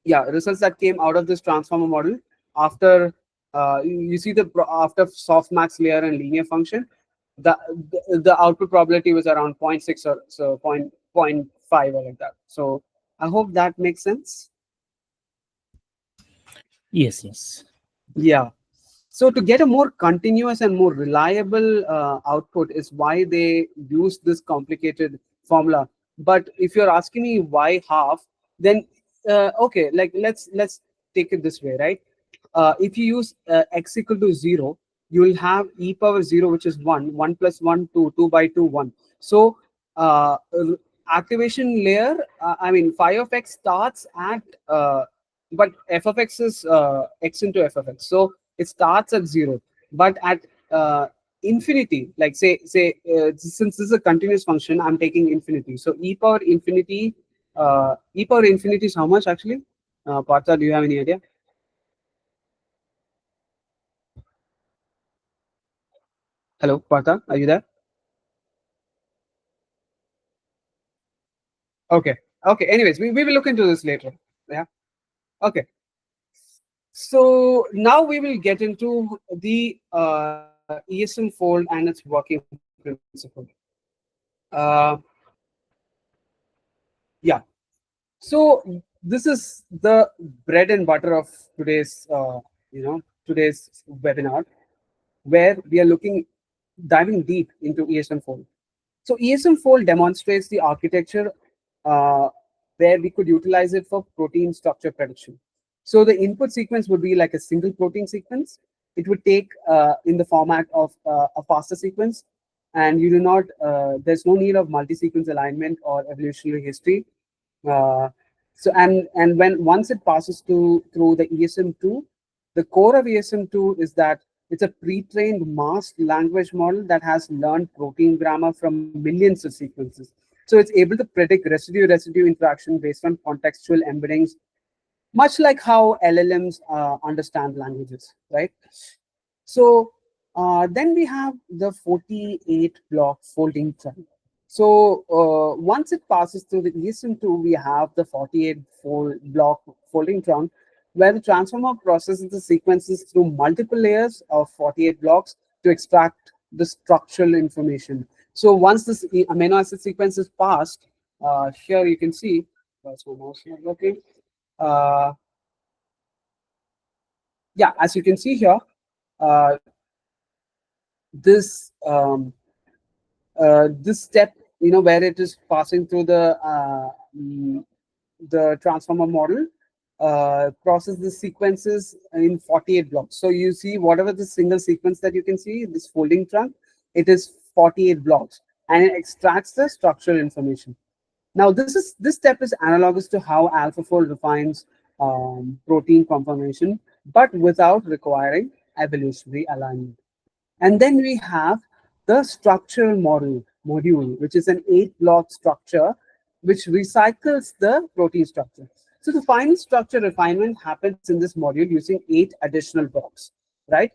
yeah, results that came out of this transformer model after you see after softmax layer and linear function, the the output probability was around zero point 0.6 or so point 0.5 or like that. So I hope that makes sense. Yes, yes. Yeah. So to get a more continuous and more reliable output is why they use this complicated formula. But if you're asking me why half, then okay, like let's take it this way, right? If you use x equal to 0, you will have e power 0, which is 1, 1 plus 1, 2, 2 by 2, 1. So activation layer, I mean, phi of x starts at, but f of x is x into f of x. So it starts at 0, but at infinity, like since this is a continuous function, I'm taking infinity. So e power infinity is how much actually? Partha, do you have any idea? Hello, Partha, are you there? Okay. Okay. Anyways, we will look into this later. Yeah. Okay. So now we will get into the ESM fold and its working principle. Uh, yeah. So this is the bread and butter of today's, today's webinar, where we are diving deep into ESM fold. So ESM fold demonstrates the architecture uh, where we could utilize it for protein structure prediction. So the input sequence would be like a single protein sequence. It would take in the format of a FASTA sequence, and you do not. There's no need of multi-sequence alignment or evolutionary history. Uh, and when once it passes through the ESM2, the core of ESM2 is that it's a pre-trained masked language model that has learned protein grammar from millions of sequences. So it's able to predict residue-residue interaction based on contextual embeddings, much like how LLMs understand languages, right? So then we have the 48 block folding trunk. So once it passes through the ESM2, we have the 48 block folding trunk, where the transformer processes the sequences through multiple layers of 48 blocks to extract the structural information. So once this amino acid sequence is passed, here you can see, that's my mouse not working. Uh, yeah, as you can see here, uh, this this step, where it is passing through the transformer model, process the sequences in 48 blocks. So you see whatever the single sequence that you can see, this folding trunk, it is 48 blocks, and it extracts the structural information. Now this step is analogous to how AlphaFold refines protein conformation, but without requiring evolutionary alignment. And then we have the structural module, which is an 8 block structure which recycles the protein structure. So the final structure refinement happens in this module using 8 additional blocks, right?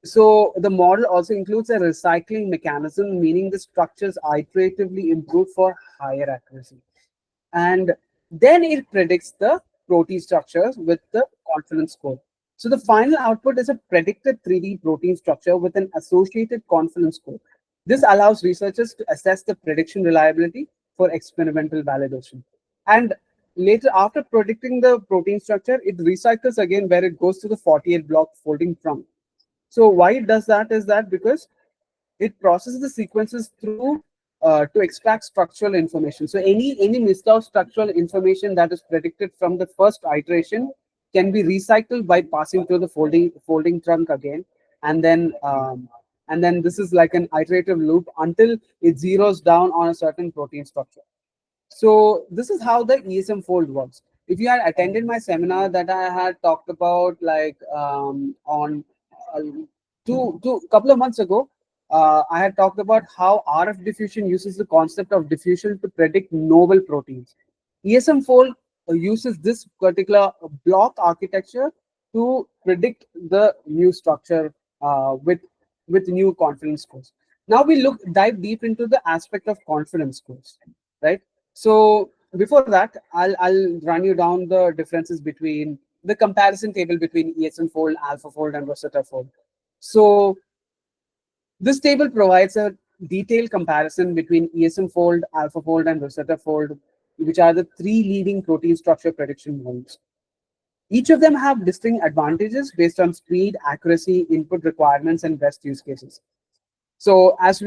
So the model also includes a recycling mechanism, meaning the structures iteratively improve for higher accuracy. And then it predicts the protein structures with the confidence score. So the final output is a predicted 3D protein structure with an associated confidence score. This allows researchers to assess the prediction reliability for experimental validation. And later, after predicting the protein structure, it recycles again where it goes to the 48 block folding trunk. So why it does that is that because it processes the sequences through to extract structural information. So any missed out structural information that is predicted from the first iteration can be recycled by passing through the folding trunk again, and then this is like an iterative loop until it zeroes down on a certain protein structure. So this is how the ESM fold works. If you had attended my seminar that I had talked about, like on uh, two couple of months ago, I had talked about how RF diffusion uses the concept of diffusion to predict novel proteins. ESM fold uses this particular block architecture to predict the new structure with new confidence scores. Now we dive deep into the aspect of confidence scores, right? So before that, I'll run you down the differences between the comparison table between ESM fold, alpha fold, and Rosetta fold. So this table provides a detailed comparison between ESM fold, alpha fold, and Rosetta fold, which are the three leading protein structure prediction models. Each of them have distinct advantages based on speed, accuracy, input requirements, and best use cases. So as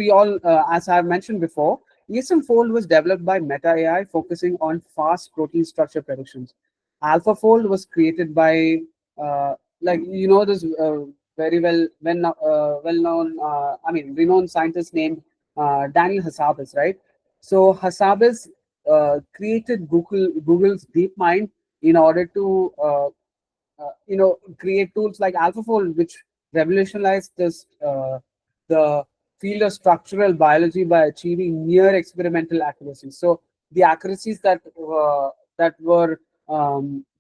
I've mentioned before, ESM-Fold was developed by Meta AI, focusing on fast protein structure predictions. AlphaFold was created by, this very well known, renowned scientist named Daniel Hassabis, right? So Hassabis created Google's DeepMind in order to create tools like AlphaFold, which revolutionized the field of structural biology by achieving near experimental accuracy. So the accuracies that were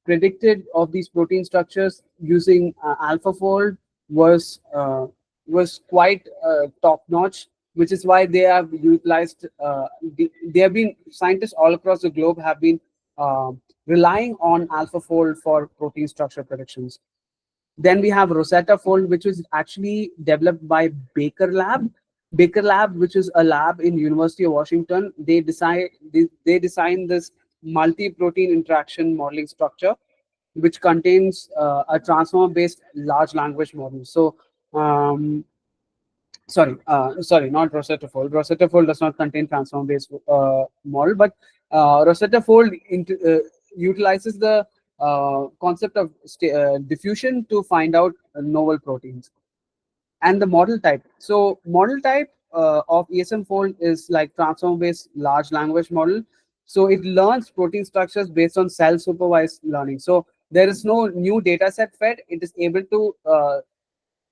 predicted of these protein structures using AlphaFold was quite top notch, which is why they have utilized. They have been scientists all across the globe have been relying on AlphaFold for protein structure predictions. Then we have Rosetta Fold, which was actually developed by Baker Lab. Baker Lab, which is a lab in University of Washington, they designed this multi-protein interaction modeling structure, which contains a transformer-based large language model. So um, sorry, not Rosetta Fold. Rosetta Fold does not contain transform-based model, but Rosetta Fold utilizes the concept of diffusion to find out novel proteins. And the model type. So model type of ESM fold is like transformer based large language model. So it learns protein structures based on cell supervised learning. So there is no new data set fed. It is able to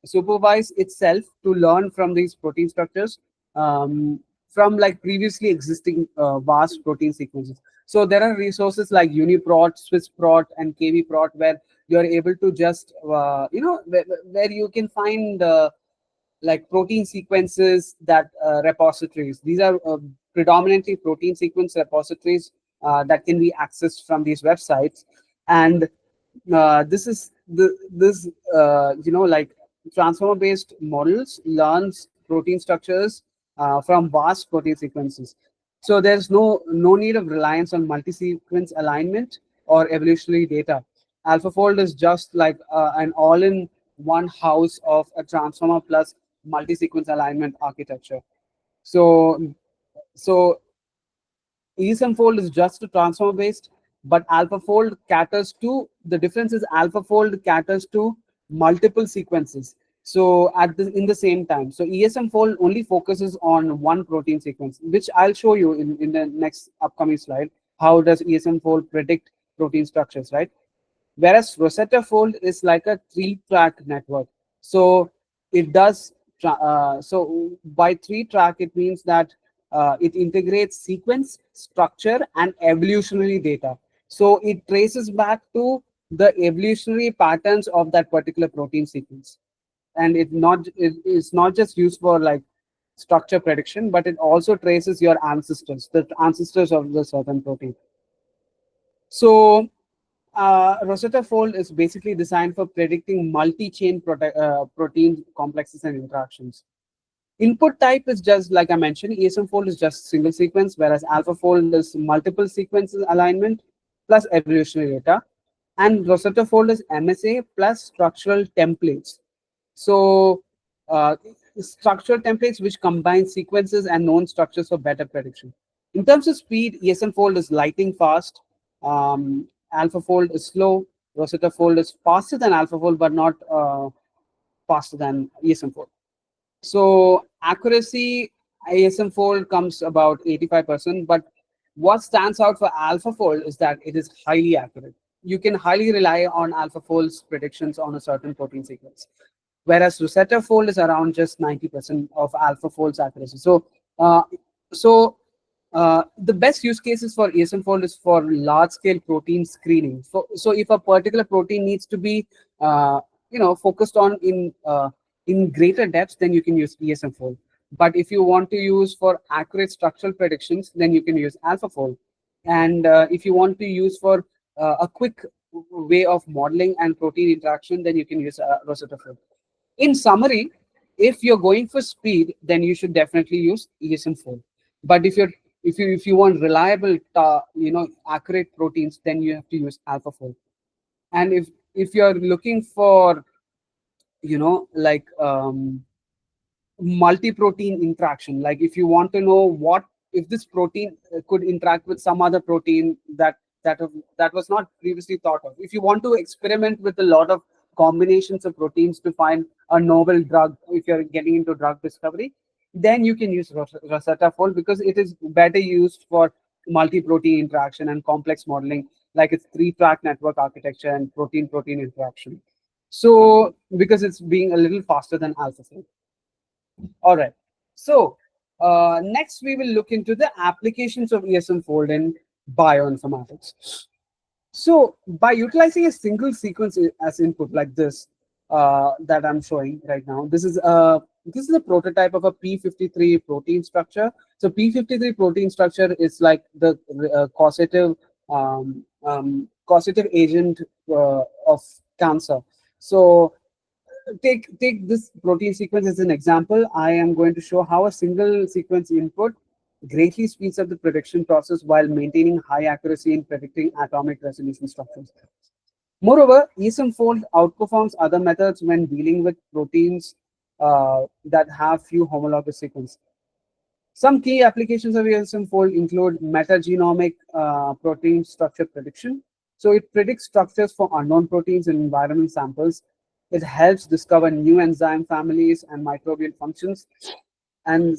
supervise itself to learn from these protein structures, from like previously existing vast protein sequences. So there are resources like UniProt, SwissProt, and KVProt where you're able to just where you can find like protein sequences that repositories. These are predominantly protein sequence repositories that can be accessed from these websites. And this is the this like transformer based models learns protein structures from vast protein sequences. So there's no need of reliance on multi-sequence alignment or evolutionary data. AlphaFold is just like an all-in one house of a transformer plus multi-sequence alignment architecture. So ESMFold is just a transformer based, but AlphaFold caters to the difference is AlphaFold caters to multiple sequences. So in the same time, so ESMFold only focuses on one protein sequence, which I'll show you in the next upcoming slide. How does ESMFold predict protein structures, right? Whereas Rosetta Fold is like a three-track network. So it does. So by three-track, it means that it integrates sequence, structure, and evolutionary data. So it traces back to the evolutionary patterns of that particular protein sequence, and it's not just used for like structure prediction, but it also traces your ancestors, the ancestors of the certain protein. So Rosetta Fold is basically designed for predicting multi-chain protein complexes and interactions. Input type is just like I mentioned, ESM fold is just single sequence, whereas alpha fold is multiple sequences alignment plus evolutionary data. And Rosetta fold is MSA plus structural templates. So structural templates which combine sequences and known structures for better prediction. In terms of speed, ESM fold is lightning fast. Alpha fold is slow. Rosetta fold is faster than alpha fold, but not faster than ESM fold. So accuracy, ASM fold comes about 85%, but what stands out for AlphaFold is that it is highly accurate. You can highly rely on AlphaFold's predictions on a certain protein sequence, whereas Rosetta Fold is around just 90% of AlphaFold's accuracy. Uh, so the best use cases for ESM fold is for large scale protein screening. So if a particular protein needs to be focused on in greater depth, then you can use ESM fold. But if you want to use for accurate structural predictions, then you can use AlphaFold. And if you want to use for a quick way of modeling and protein interaction, then you can use Rosetta Fold. In summary, if you're going for speed, then you should definitely use ESM fold. But if you want reliable, accurate proteins, then you have to use AlphaFold. And if you're looking for, like multi-protein interaction, like if you want to know what if this protein could interact with some other protein that that was not previously thought of, if you want to experiment with a lot of combinations of proteins to find a novel drug, if you're getting into drug discovery, then you can use Rosetta Fold because it is better used for multi-protein interaction and complex modeling, like it's three-track network architecture and protein-protein interaction. So because it's being a little faster than AlphaFold. All right. So next we will look into the applications of ESM fold in bioinformatics. So by utilizing a single sequence as input like this that I'm showing right now, this is a prototype of a P53 protein structure. So P53 protein structure is like the causative agent of cancer. So take this protein sequence as an example. I am going to show how a single sequence input greatly speeds up the prediction process while maintaining high accuracy in predicting atomic resolution structures. Moreover, ESM fold outperforms other methods when dealing with proteins that have few homologous sequences. Some key applications of ESM fold include metagenomic protein structure prediction, So it predicts structures for unknown proteins in environment samples. It helps discover new enzyme families and microbial functions, and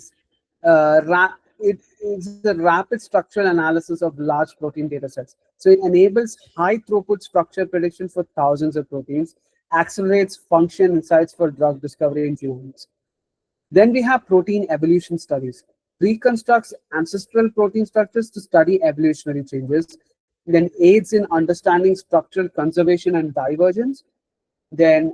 it is a rapid structural analysis of large protein data sets. So it enables high throughput structure prediction for thousands of proteins, accelerates function insights for drug discovery in genomics. Then we have protein evolution studies. Reconstructs ancestral protein structures to study evolutionary changes, then aids in understanding structural conservation and divergence. Then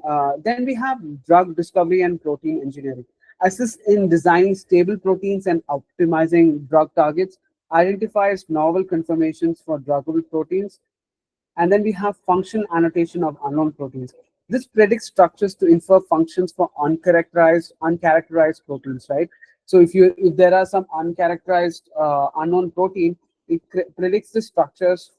we have drug discovery and protein engineering. Assists in designing stable proteins and optimizing drug targets. Identifies novel conformations for druggable proteins, and then we have function annotation of unknown proteins. This predicts structures to infer functions for uncharacterized proteins, right? So if there are some uncharacterized unknown protein, it predicts the structures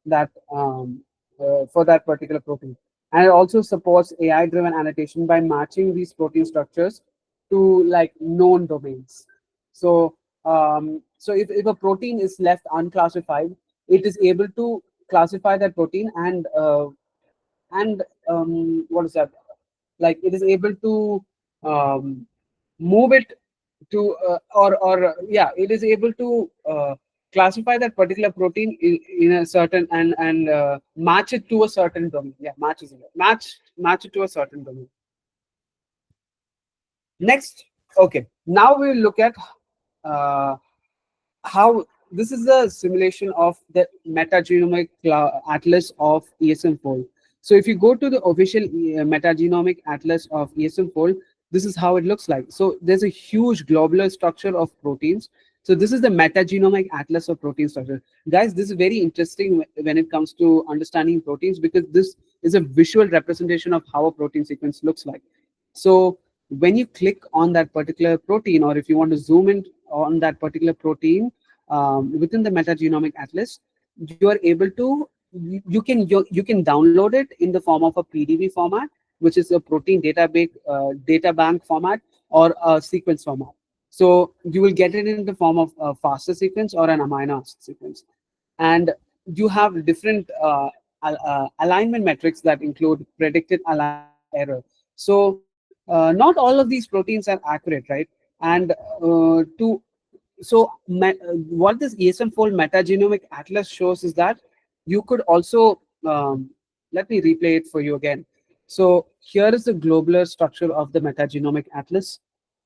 that for that particular protein. And it also supports AI-driven annotation by matching these protein structures to like known domains. So if a protein is left unclassified, it is able to classify that protein and what is that, like it is able to um, move it to or yeah, it is able to classify that particular protein in a certain and match it to a certain domain. Yeah, match it to a certain domain. Next, okay, now we'll look at uh, how this is a simulation of the metagenomic atlas of ESM4. So if you go to the official metagenomic atlas of ESM4, this is how it looks like. So there's a huge globular structure of proteins. So this is the metagenomic atlas of protein structure. Guys, this is very interesting when it comes to understanding proteins, because this is a visual representation of how a protein sequence looks like. So when you click on that particular protein, or if you want to zoom in on that particular protein within the metagenomic atlas, you are able to you can download it in the form of a pdb format, which is a protein data bank format, or a sequence format. So you will get it in the form of a FASTA sequence or an amino acid sequence. And you have different alignment metrics that include predicted alignment and error. So not all of these proteins are accurate, right? And to so what this ESM4 metagenomic atlas shows is that you could also let me replay it for you again. So here is the globular structure of the metagenomic atlas,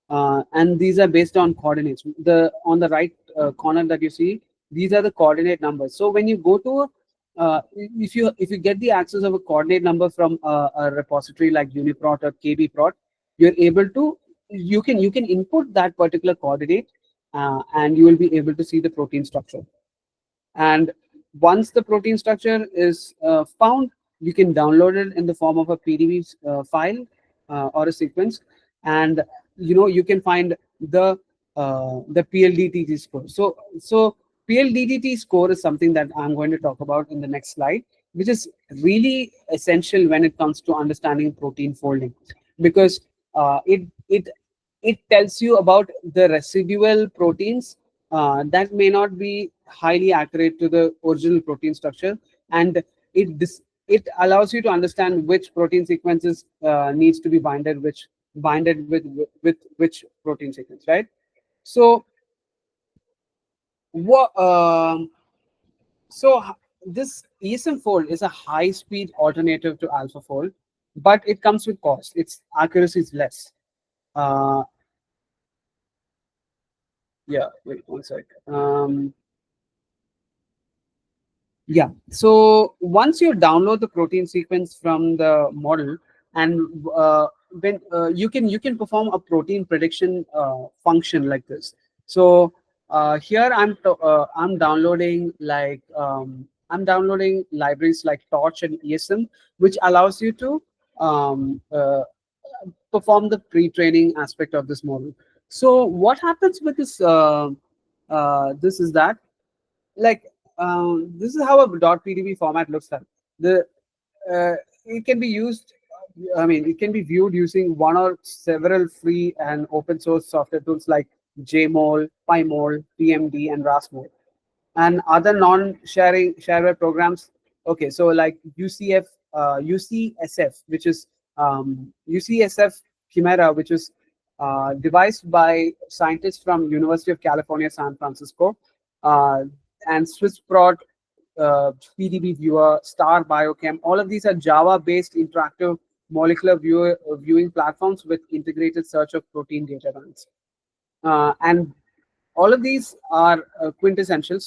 and these are based on coordinates. The on the right corner that you see, these are the coordinate numbers. So when you go to if you get the access of a coordinate number from a repository like Uniprot or KBprot, you're able to you can input that particular coordinate, and you will be able to see the protein structure. And once the protein structure is found, you can download it in the form of a pdb file or a sequence, and you can find the pldtt score. So pldtt score is something that I'm going to talk about in the next slide, which is really essential when it comes to understanding protein folding, because it tells you about the residual proteins that may not be highly accurate to the original protein structure, and it allows you to understand which protein sequences needs to be binded with which protein sequence, right? So what so this ESM fold is a high speed alternative to AlphaFold, but it comes with cost. Its accuracy is less. uh, yeah, wait one sec. Yeah. So once you download the protein sequence from the model, and when you can perform a protein prediction function like this. So here I'm downloading I'm downloading libraries like Torch and ESM, which allows you to um, uh, perform the pre-training aspect of this model. So what happens with this is that, like this is how a .pdb format looks like. The it can be used. I mean, it can be viewed using one or several free and open source software tools like Jmol, PyMol, PMD, and Rasmol, and other non-sharing shareware programs Okay, so like UCSF, which is UCSF Chimera, which is devised by scientists from University of California, San Francisco, uh, and Swiss Prot, PDB Viewer, Star Biochem. All of these are Java-based interactive molecular viewing platforms with integrated search of protein data runs. And all of these are quintessential.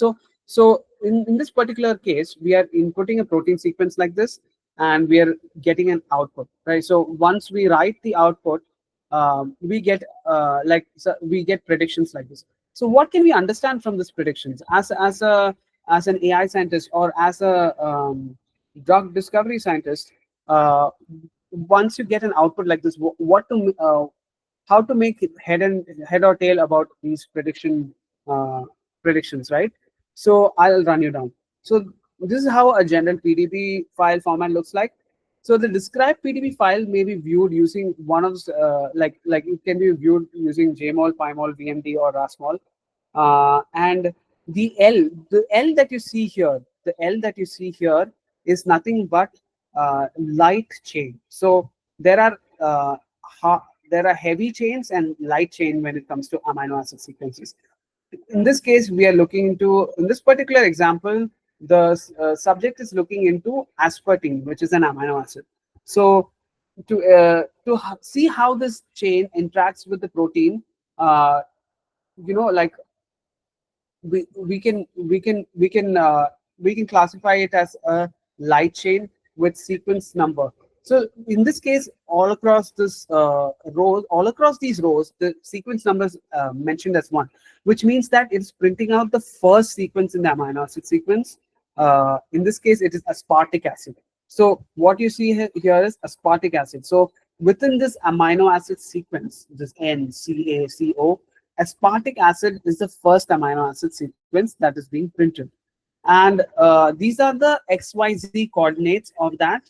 So in this particular case, we are inputting a protein sequence like this, and we are getting an output, right? So once we write the output, we get we get predictions like this. So what can we understand from these predictions as an AI scientist, or as a drug discovery scientist? uh, Once you get an output like this, what to how to make it head or tail about these uh, predictions, right? So I'll run you down. So this is how a general PDB file format looks like. So the described PDB file may be viewed using one of like it can be viewed using JMOL, PyMol, VMD, or RASMol. And the L that you see here, the L that you see here is nothing but light chain. So there are there are heavy chains and light chain when it comes to amino acid sequences. In this case, we are looking into, in this particular example, the subject is looking into aspartame, which is an amino acid. So to see how this chain interacts with the protein, uh, like we can classify it as a light chain with sequence number. So in this case, all across this rows, all across these rows, the sequence numbers mentioned as one, which means that it's printing out the first sequence in the amino acid sequence. In this case, it is aspartic acid. So what you see here is aspartic acid. So within this amino acid sequence, this N, C, A, C, O, aspartic acid is the first amino acid sequence that is being printed. And these are the XYZ coordinates of that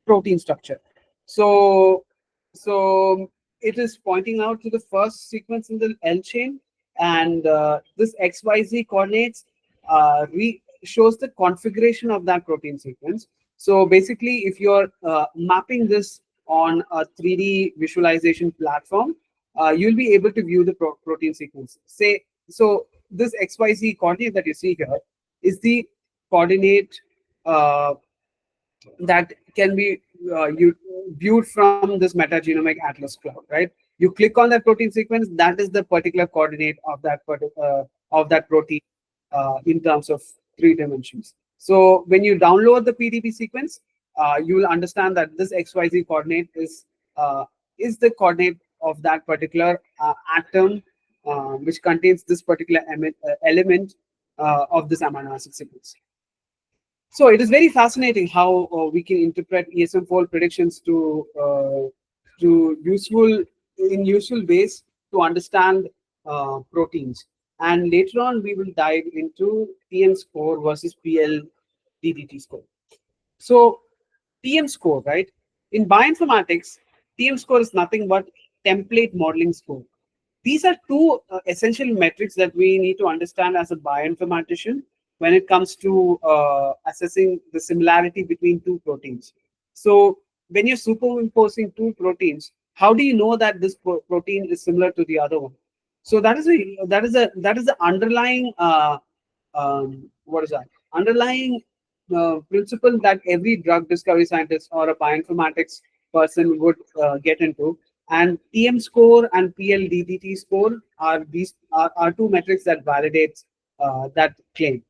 protein structure. So, so it is pointing out to the first sequence in the L chain, and this XYZ coordinates shows the configuration of that protein sequence. So basically, if you're mapping this on a 3D visualization platform, you'll be able to view the protein sequence. Say, so this XYZ coordinate that you see here is the coordinate that can be viewed from this metagenomic atlas cloud, right? You click on that protein sequence, that is the particular coordinate of that protein in terms of 3 dimensions. So when you download the PDB sequence, you will understand that this XYZ coordinate is the coordinate of that particular atom, which contains this particular element of this amino acid sequence. So it is very fascinating how we can interpret ESM4 predictions to useful ways to understand proteins. And later on, we will dive into TM score versus PL DDT score. So TM score, right? In bioinformatics, TM score is nothing but template modeling score. These are two essential metrics that we need to understand as a bioinformatician when it comes to assessing the similarity between two proteins. So when you're superimposing two proteins, how do you know that this protein is similar to the other one? So that is the underlying what is that underlying principle that every drug discovery scientist or a bioinformatics person would get into. And TM score and PLDDT score are two metrics that validates that claim.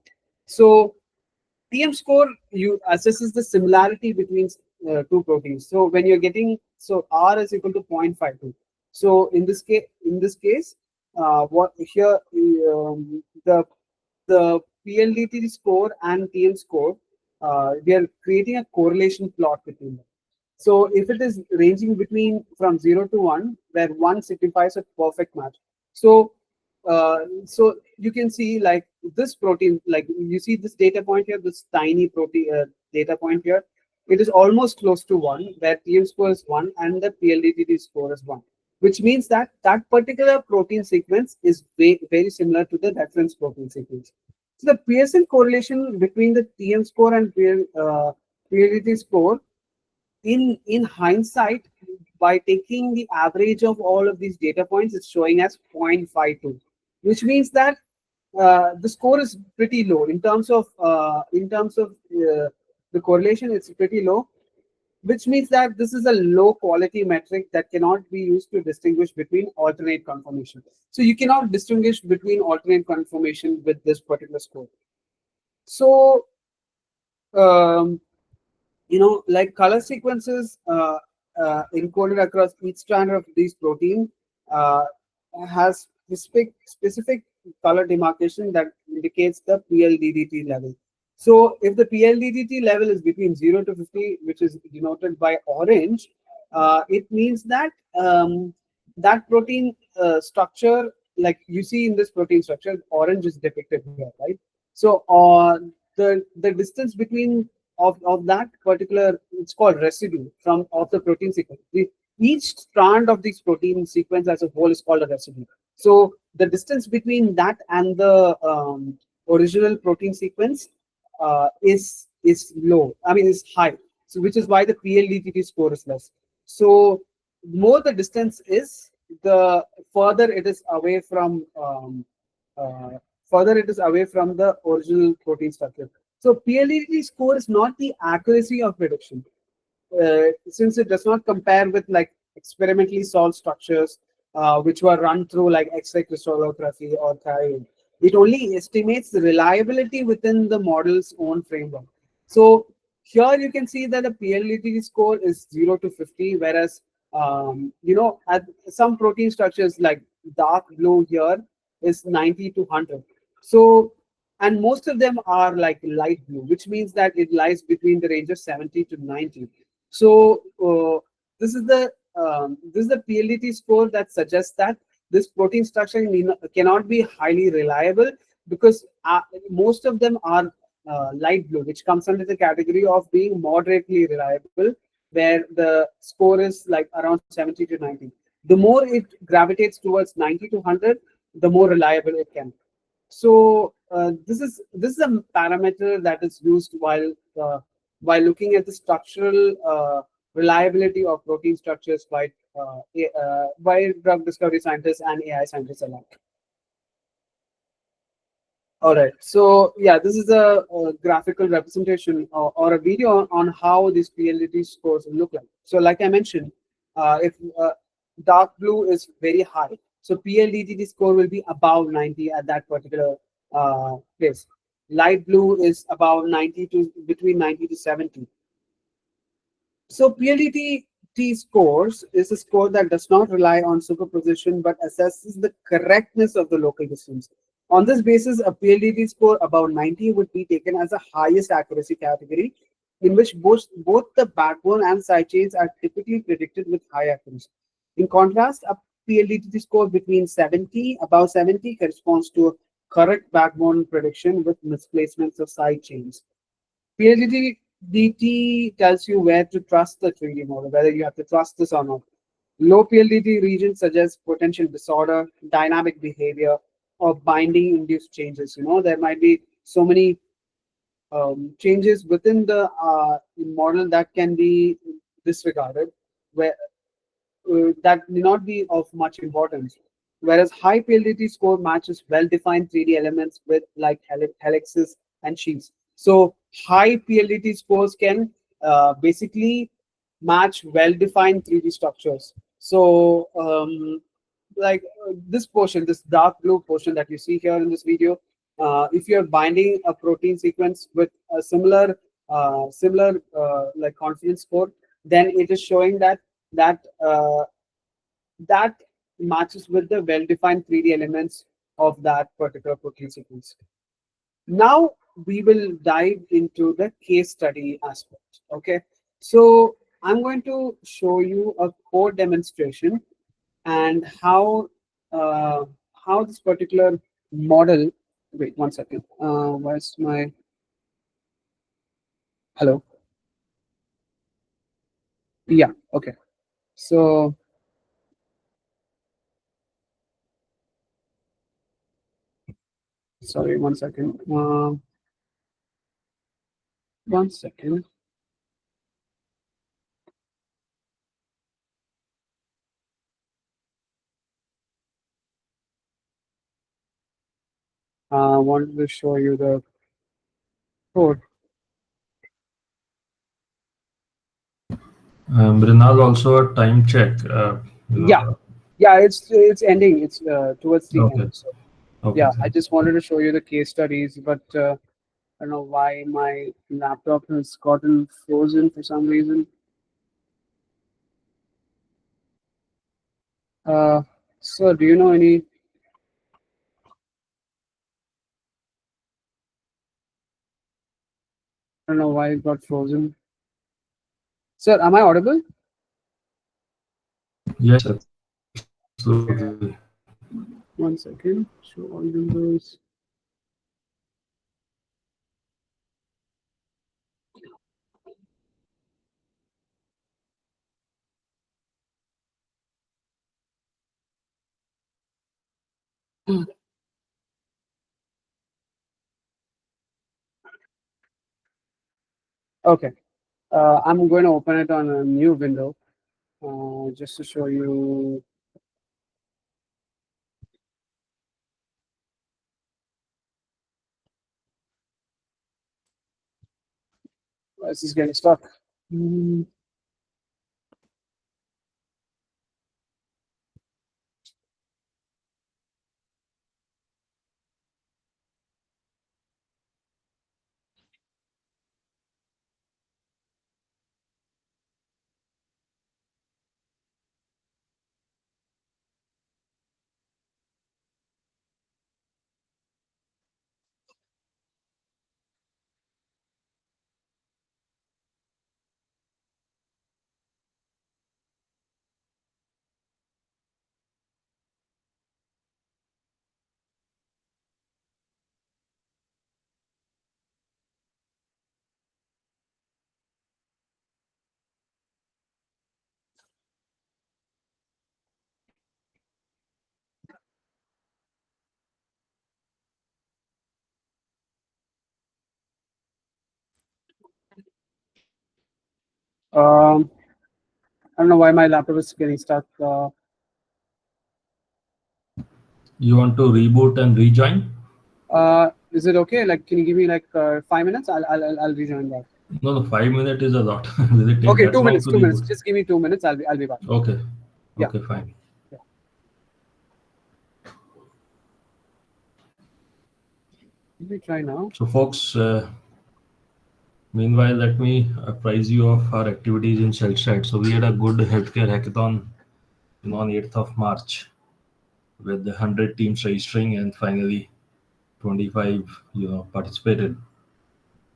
So TM score you assesses the similarity between two proteins. So when you're getting, so R is equal to 0.52. So in this case, what here the PLDT score and TM score, we are creating a correlation plot between them. So if it is ranging between from 0 to 1, where 1 signifies a perfect match. So so you can see like this protein, like you see this data point here, this tiny protein data point here, it is almost close to 1, where TM score is 1 and the PLDT score is 1, which means that that particular protein sequence is very similar to the reference protein sequence. So the Pearson correlation between the TM score and PLDT score, in hindsight, by taking the average of all of these data points, it's showing as 0.52, which means that the score is pretty low in terms of the correlation. It's pretty low, which means that this is a low quality metric that cannot be used to distinguish between alternate conformation. So you cannot distinguish between alternate conformation with this particular score. So um, like color sequences encoded across each strand of these protein uh, has specific color demarcation that indicates the PLDDT level. So if the PLDDT level is between 0 to 50, which is denoted by orange, it means that that protein structure, like you see in this protein structure, orange is depicted here, right? So the distance between of that particular, it's called residue from of the protein sequence. Each strand of this protein sequence as a whole is called a residue. So the distance between that and the original protein sequence is low. I mean, is high. So which is why the PLDTT score is less. So more the distance is, the further it is away from the original protein structure. So PLDT score is not the accuracy of prediction, since it does not compare with like experimentally solved structures which were run through like X-ray crystallography or cryo. It only estimates the reliability within the model's own framework. So here you can see that the PLDT score is 0 to 50, whereas at some protein structures like dark blue here is 90 to 100. So, and most of them are like light blue, which means that it lies between the range of 70 to 90. So this is the PLDT score that suggests that this protein structure cannot be highly reliable, because most of them are light blue, which comes under the category of being moderately reliable, where the score is like around 70 to 90. The more it gravitates towards 90 to 100, the more reliable it can. So this is a parameter that is used while looking at the structural reliability of protein structures by drug discovery scientists and AI scientists alike. All right. So yeah, this is a graphical representation or a video on how these PLDT scores look like. So like I mentioned, if dark blue is very high, so PLDT score will be above 90 at that particular place. Light blue is about 90 to between 90 to 70. So PLDT scores is a score that does not rely on superposition but assesses the correctness of the local distance. On this basis, a PLDT score above 90 would be taken as the highest accuracy category, in which both the backbone and side chains are typically predicted with high accuracy. In contrast, a PLDT score between 70, above 70 corresponds to a correct backbone prediction with misplacements of side chains. PLDT tells you where to trust the 3D model, whether you have to trust this or not. Low PLDT regions suggest potential disorder, dynamic behavior, or binding induced changes. There might be so many changes within the model that can be disregarded, where that may not be of much importance. Whereas high PLDT score matches well-defined 3D elements with like helices and sheaves. So high PLDT scores can basically match well-defined 3D structures. So like this portion, this dark blue portion that you see here in this video, if you're binding a protein sequence with a similar like confidence score, then it is showing that matches with the well-defined 3D elements of that particular protein sequence. Now we will dive into the case study aspect. Okay, so I'm going to show you a code demonstration and how this particular model. Wait 1 second. Where's my hello? Yeah. Okay. So Sorry, 1 second. 1 second. I wanted to show you the code. Mrinal, also a time check. Yeah, yeah, it's ending. It's towards the Okay, end. So okay, yeah, I thanks. just wanted to show you the case studies, but I don't know why my laptop has gotten frozen for some reason. Uh, so do you know any? I don't know why it got frozen. Sir, am I audible? Yes, absolutely. 1 second. Show all windows. Okay. I'm going to open it on a new window just to show you. Why is this getting stuck? Mm, Um, I don't know why my laptop is getting stuck. You want to reboot and rejoin? Is it okay? Like, can you give me like 5 minutes? I'll rejoin that. No, no, 5 minutes is a lot. Will it take Okay, that two long minutes. to 2 minutes. reboot? Just give me 2 minutes. I'll be back. Okay, Yeah. okay, fine. Yeah. Let me try now. So, folks, meanwhile, let me apprise you of our activities in Shellside. So, we had a good healthcare hackathon, on 8th of March with the 100 teams registering, and finally 25, participated.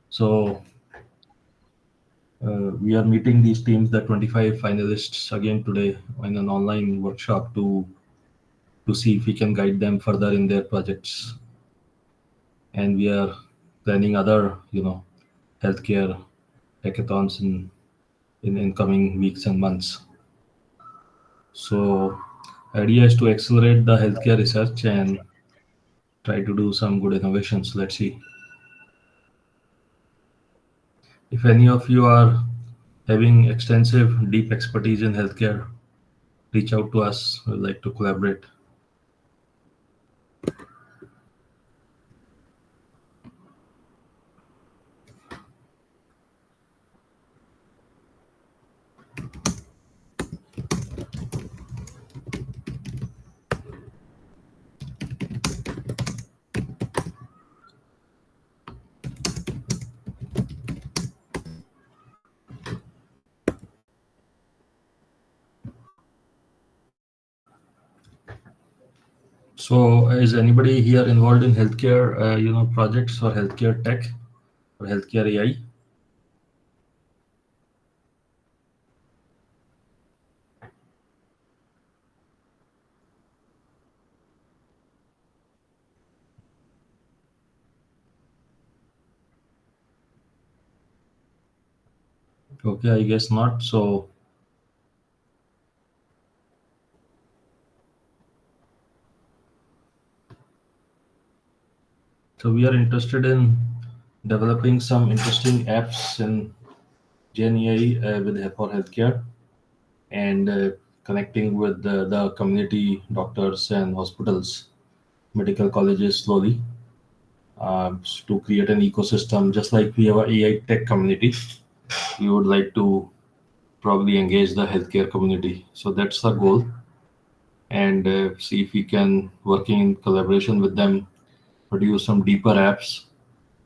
So, we are meeting these teams, the 25 finalists, again today in an online workshop to see if we can guide them further in their projects. And we are planning other, healthcare hackathons in coming weeks and months. So, idea is to accelerate the healthcare research and try to do some good innovations. Let's see. If any of you are having extensive, deep expertise in healthcare, reach out to us. We'd like to collaborate. So, is anybody here involved in healthcare, projects or healthcare tech or healthcare AI? Okay, I guess not. So, So we are interested in developing some interesting apps in GenAI for healthcare and connecting with the community doctors and hospitals, medical colleges slowly to create an ecosystem. Just like we have a AI tech community, we would like to probably engage the healthcare community. So that's the goal, and see if we can, working in collaboration with them, produce some deeper apps.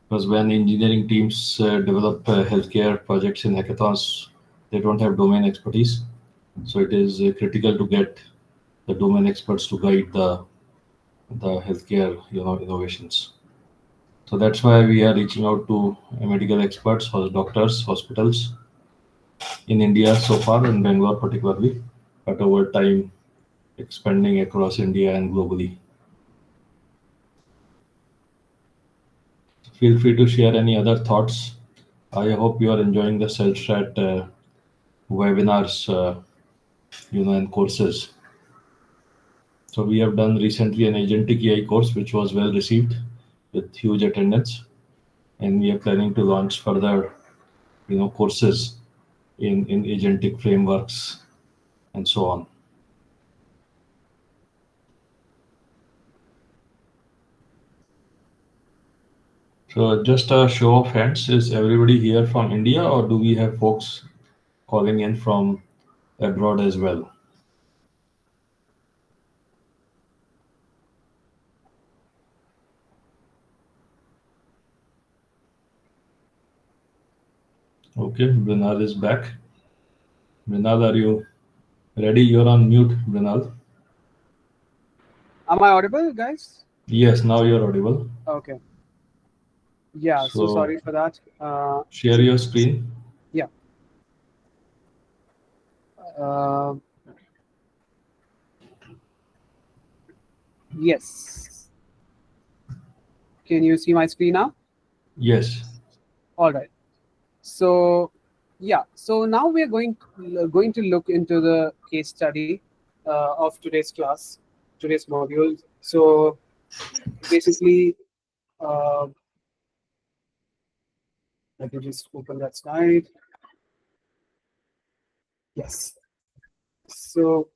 Because when engineering teams develop healthcare projects in hackathons, they don't have domain expertise. So it is critical to get the domain experts to guide the healthcare innovations. So that's why we are reaching out to medical experts, doctors, hospitals in India so far, in Bangalore particularly, but over time expanding across India and globally. Feel free to share any other thoughts. I hope you are enjoying the Selstrat webinars, and courses. So we have done recently an agentic AI course, which was well received with huge attendance, and we are planning to launch further, courses in agentic frameworks and so on. So just a show of hands, is everybody here from India, or do we have folks calling in from abroad as well? Okay, Brinal is back. Brinal, are you ready? You're on mute, Brinal. Am I audible, guys? Yes, now you're audible. Okay. Yeah, so So sorry for that. share your screen. Yeah. Uh, yes. Can you see my screen now? Yes. All right. So, yeah. So now we are going to look into the case study of today's class, today's module. So basically, uh, let me just open that slide. Yes. So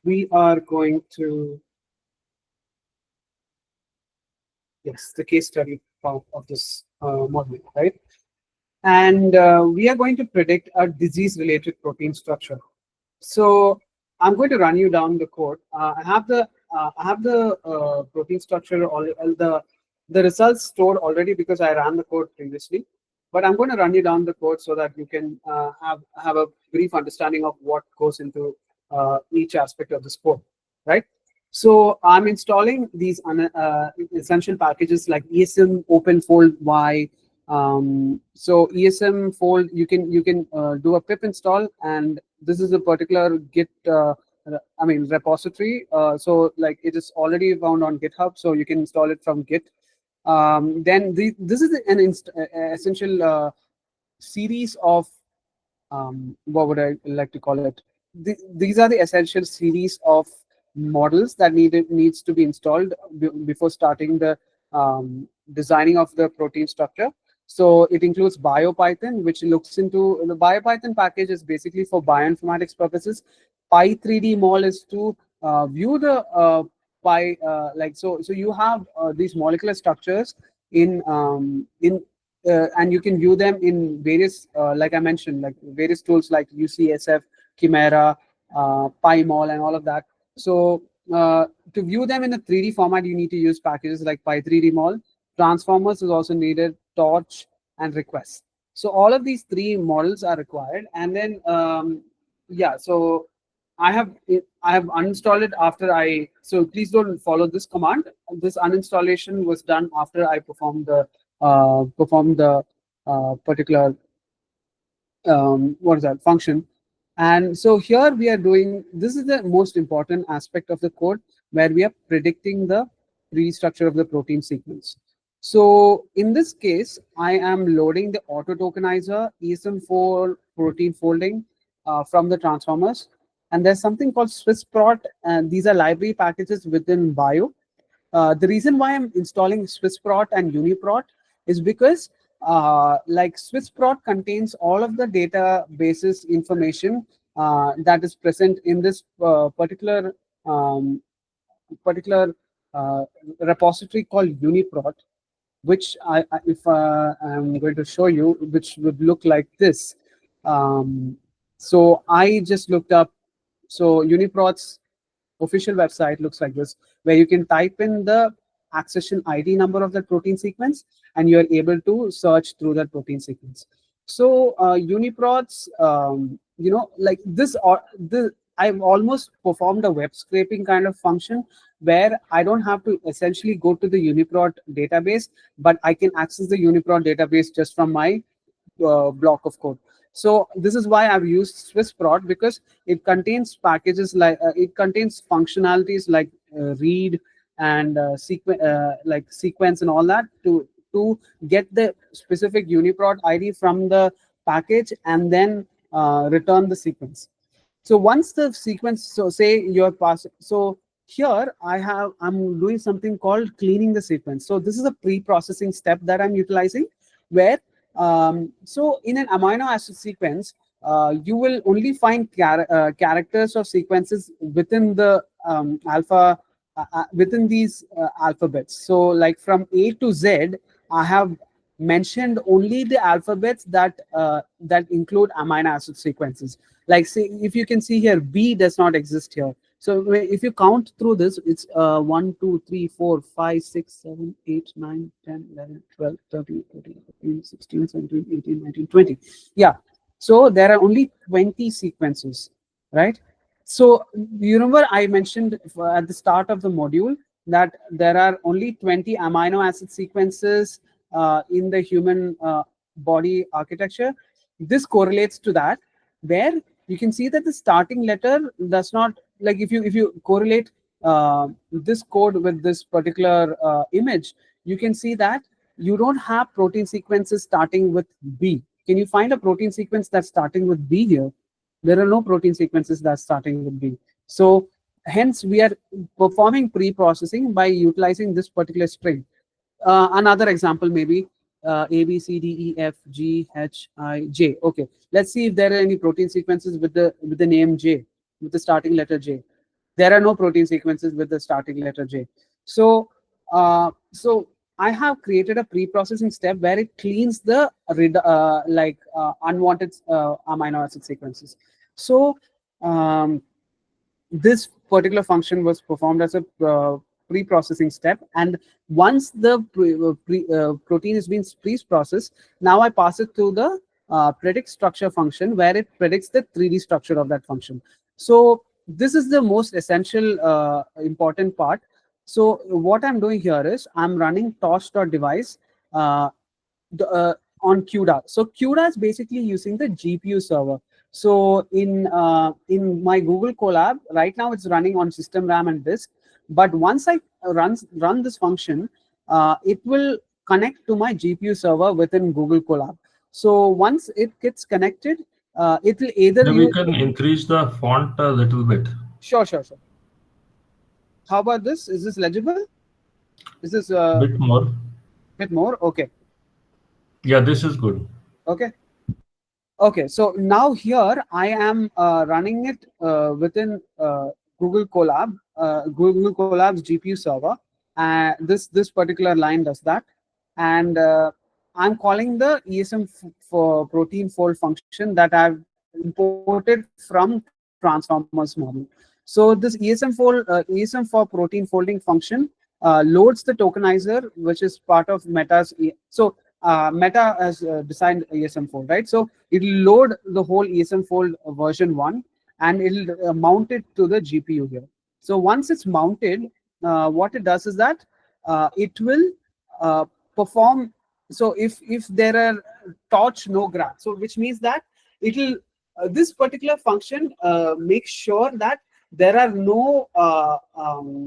we are going to, yes, the case study part of this module, right? And we are going to predict a disease-related protein structure. So I'm going to run you down the code. I have the protein structure, all the results stored already because I ran the code previously. But I'm going to run you down the code so that you can have a brief understanding of what goes into each aspect of this code, right? So I'm installing these essential packages like ESM OpenFold Y. So ESM fold, you can do a pip install, and this is a particular Git, repository. So like it is already found on GitHub, so you can install it from Git. Then this is an essential series of what would I like to call it? These are the essential series of models that needs to be installed before starting the designing of the protein structure. So it includes BioPython, which looks into the BioPython package is basically for bioinformatics purposes. Py3D-mol is to view the so you have these molecular structures in and you can view them in various, like I mentioned, like various tools like UCSF, Chimera, PyMol, and all of that. So to view them in a 3D format, you need to use packages like Py3D-mol. Transformers is also needed, Torch, and Request. So all of these three models are required, and then yeah. So I have uninstalled it after I. So please don't follow this command. This uninstallation was done after I perform the particular what is that function. And so here we are doing, this is the most important aspect of the code where we are predicting the structure of the protein sequence. So in this case, I am loading the auto tokenizer ESM4 protein folding from the transformers. And there's something called SwissProt, and these are library packages within Bio. The reason why I'm installing Swissprot and Uniprot is because like Swissprot contains all of the databases information that is present in this um, particular uh, repository called Uniprot, which if I'm going to show you, which would look like this. So I just looked up. So Uniprot's official website looks like this, where you can type in the accession ID number of that protein sequence, and you're able to search through that protein sequence. So Uniprot's, like this, or the I've almost performed a web scraping kind of function where I don't have to essentially go to the Uniprot database, but I can access the Uniprot database just from my block of code. So this is why I've used Swissprot, because it contains packages like it contains functionalities like read and like sequence and all that to get the specific Uniprot ID from the package and then return the sequence. So once the sequence, so say you're passing, so here I'm doing something called cleaning the sequence. So this is a pre-processing step that I'm utilizing, where so in an amino acid sequence, you will only find characters or sequences within the within these alphabets. So like from A to Z, I have mentioned only the alphabets that include amino acid sequences. Like, say, if you can see here, B does not exist here. So if you count through this, it's 1, 2, 3, 4, 5, 6, 7, 8, 9, 10, 11, 12, 13, 14, 15, 16, 17, 18, 19, 20. Yeah. So there are only 20 sequences, right? So you remember I mentioned at the start of the module that there are only 20 amino acid sequences in the human body architecture. This correlates to that, where you can see that the starting letter does not, like, if you correlate this code with this particular image, you can see that you don't have protein sequences starting with B. Can you find a protein sequence that's starting with B here? There are no protein sequences that's starting with B. So hence we are performing pre-processing by utilizing this particular string. Another example maybe A, B, C, D, E, F, G, H, I, J. Okay, let's see if there are any protein sequences with the name J, with the starting letter J. There are no protein sequences with the starting letter J. So so I have created a pre-processing step where it cleans the unwanted amino acid sequences. So this particular function was performed as a pre-processing step, and once the protein is being pre-processed, now I pass it to the predict structure function, where it predicts the 3D structure of that function. So this is the most essential important part. So what I'm doing here is I'm running torch.device uh, on CUDA. So CUDA is basically using the GPU server. So in my Google Colab right now, it's running on system RAM and disk. But once I run this function, it will connect to my GPU server within Google Colab. So once it gets connected, it will either Yeah, we use. can increase the font a little bit. Sure, sure, sure. How about this? Is this legible? Is this Bit more. bit more? Okay. Yeah, this is good. Okay. Okay, so now here I am running it within Google Colab, Google Colab's GPU server. This particular line does that, and I'm calling the ESM for protein fold function that I've imported from Transformers model. So this ESM for protein folding function loads the tokenizer, which is part of Meta's. So Meta has designed ESM fold, right? So it'll load the whole ESM fold version 1, and it'll mount it to the GPU here. So once it's mounted, what it does is that it will uh, perform. So if there are torch no graph, so which means that it'll this particular function makes sure that there are no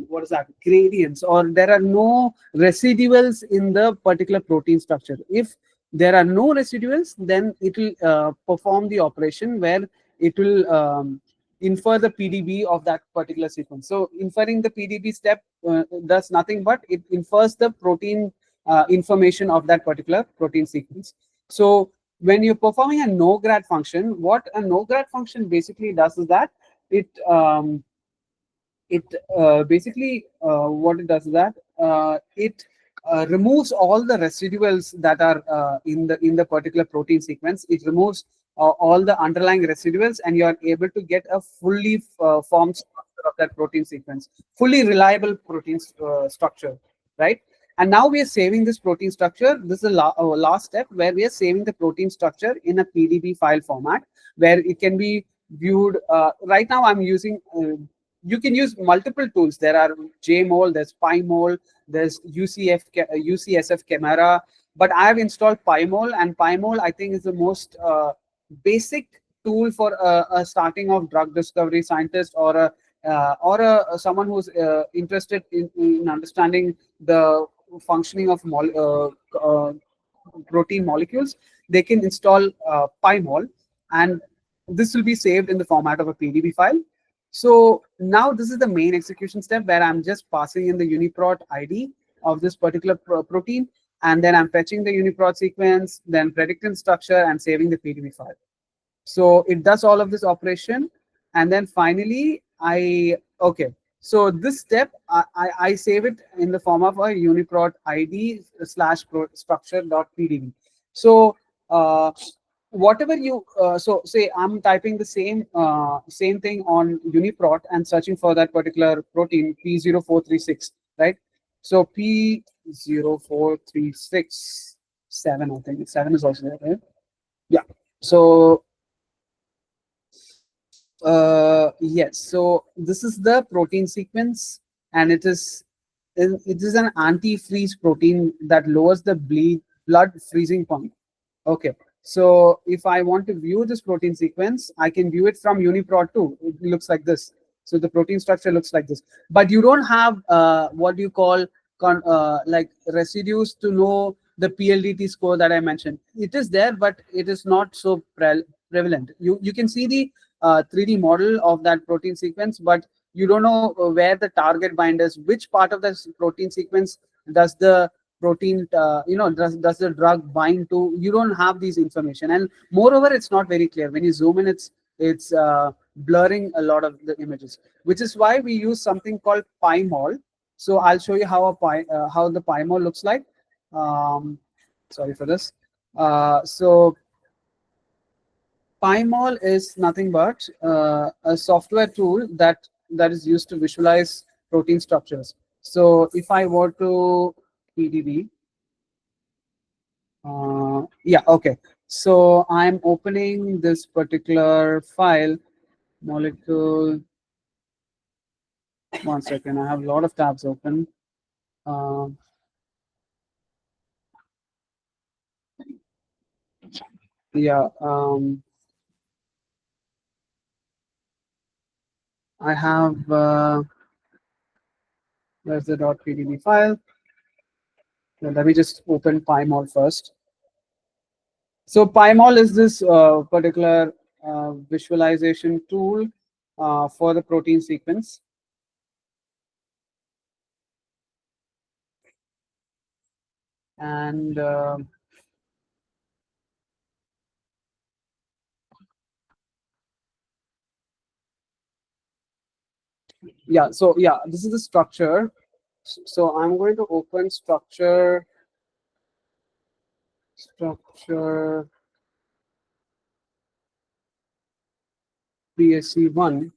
what is that, gradients, or there are no residuals in the particular protein structure. If there are no residuals, then it will perform the operation where it will infer the PDB of that particular sequence. So inferring the PDB step does nothing but it infers the protein information of that particular protein sequence. So when you're performing a no-grad function, what a no-grad function basically does is that it basically what it does is that it removes all the residuals that are in the particular protein sequence. It removes all the underlying residuals, and you are able to get a fully formed structure of that protein sequence, fully reliable protein structure, right? And now we are saving this protein structure. This is our last step where we are saving the protein structure in a PDB file format where it can be viewed. Right now, I'm using you can use multiple tools. There are JMOL, there's PyMol, there's UCSF Camera, but I have installed PyMol, and PyMol I think is the most basic tool for a starting of drug discovery scientist or someone who's interested in understanding the functioning of protein molecules. They can install PyMol, and this will be saved in the format of a PDB file. So now this is the main execution step where I'm just passing in the UniProt ID of this particular protein, and then I'm fetching the UniProt sequence, then predicting structure and saving the PDB file. So it does all of this operation, and then finally okay. So this step I save it in the form of a UniProt ID slash structure dot PDB. So whatever you so say I'm typing the same thing on UniProt and searching for that particular protein P0436, right? So P0436 7, I think 7 is also there, right? Yeah. So yes, so this is the protein sequence, and it is an anti-freeze protein that lowers the blood freezing point. Okay, so if I want to view this protein sequence, I can view it from UniProt too. It looks like this. So the protein structure looks like this, but you don't have what you call like residues to know the PLDT score that I mentioned. It is there, but it is not so prevalent. You can see the 3D model of that protein sequence, but you don't know where the target binders, which part of the protein sequence does the protein, does the drug bind to. You don't have these information, and moreover, it's not very clear. When you zoom in, it's blurring a lot of the images, which is why we use something called PyMol. So I'll show you how the PyMol looks like. Sorry for this. So PyMol is nothing but a software tool that is used to visualize protein structures. So if I were to PDB, yeah, okay. So I'm opening this particular file, molecule. One second, I have a lot of tabs open. Um, yeah, I have, where's the .pdb file? Let me just open PyMol first. So PyMol is this particular visualization tool for the protein sequence. And yeah, so yeah, this is the structure. So I'm going to open structure PSC1.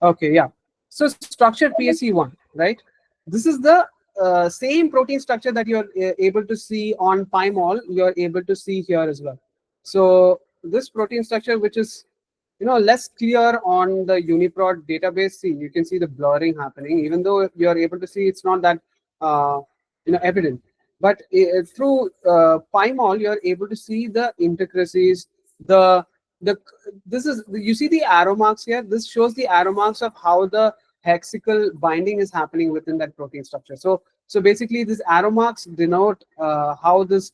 Okay, yeah. So structure PSC1, right? This is the same protein structure that you're able to see on PyMol, you're able to see here as well. So this protein structure, which is less clear on the UniProt database, see, you can see the blurring happening, even though you're able to see it's not that evident. But through PyMol, you're able to see the intricacies, the the this is, you see the arrow marks here. This shows the arrow marks of how the hexical binding is happening within that protein structure. So basically, these arrow marks denote how this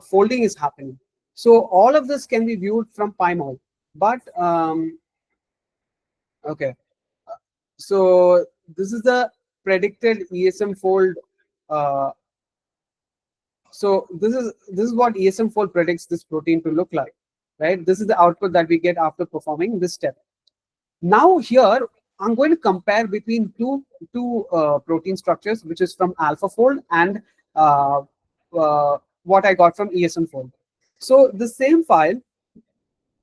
folding is happening. So all of this can be viewed from PyMol, but Okay. So this is the predicted ESM fold. Uh, so this is what ESM fold predicts this protein to look like, right? This is the output that we get after performing this step. Now here I'm going to compare between two protein structures, which is from AlphaFold and uh, what I got from ESM fold. So the same file,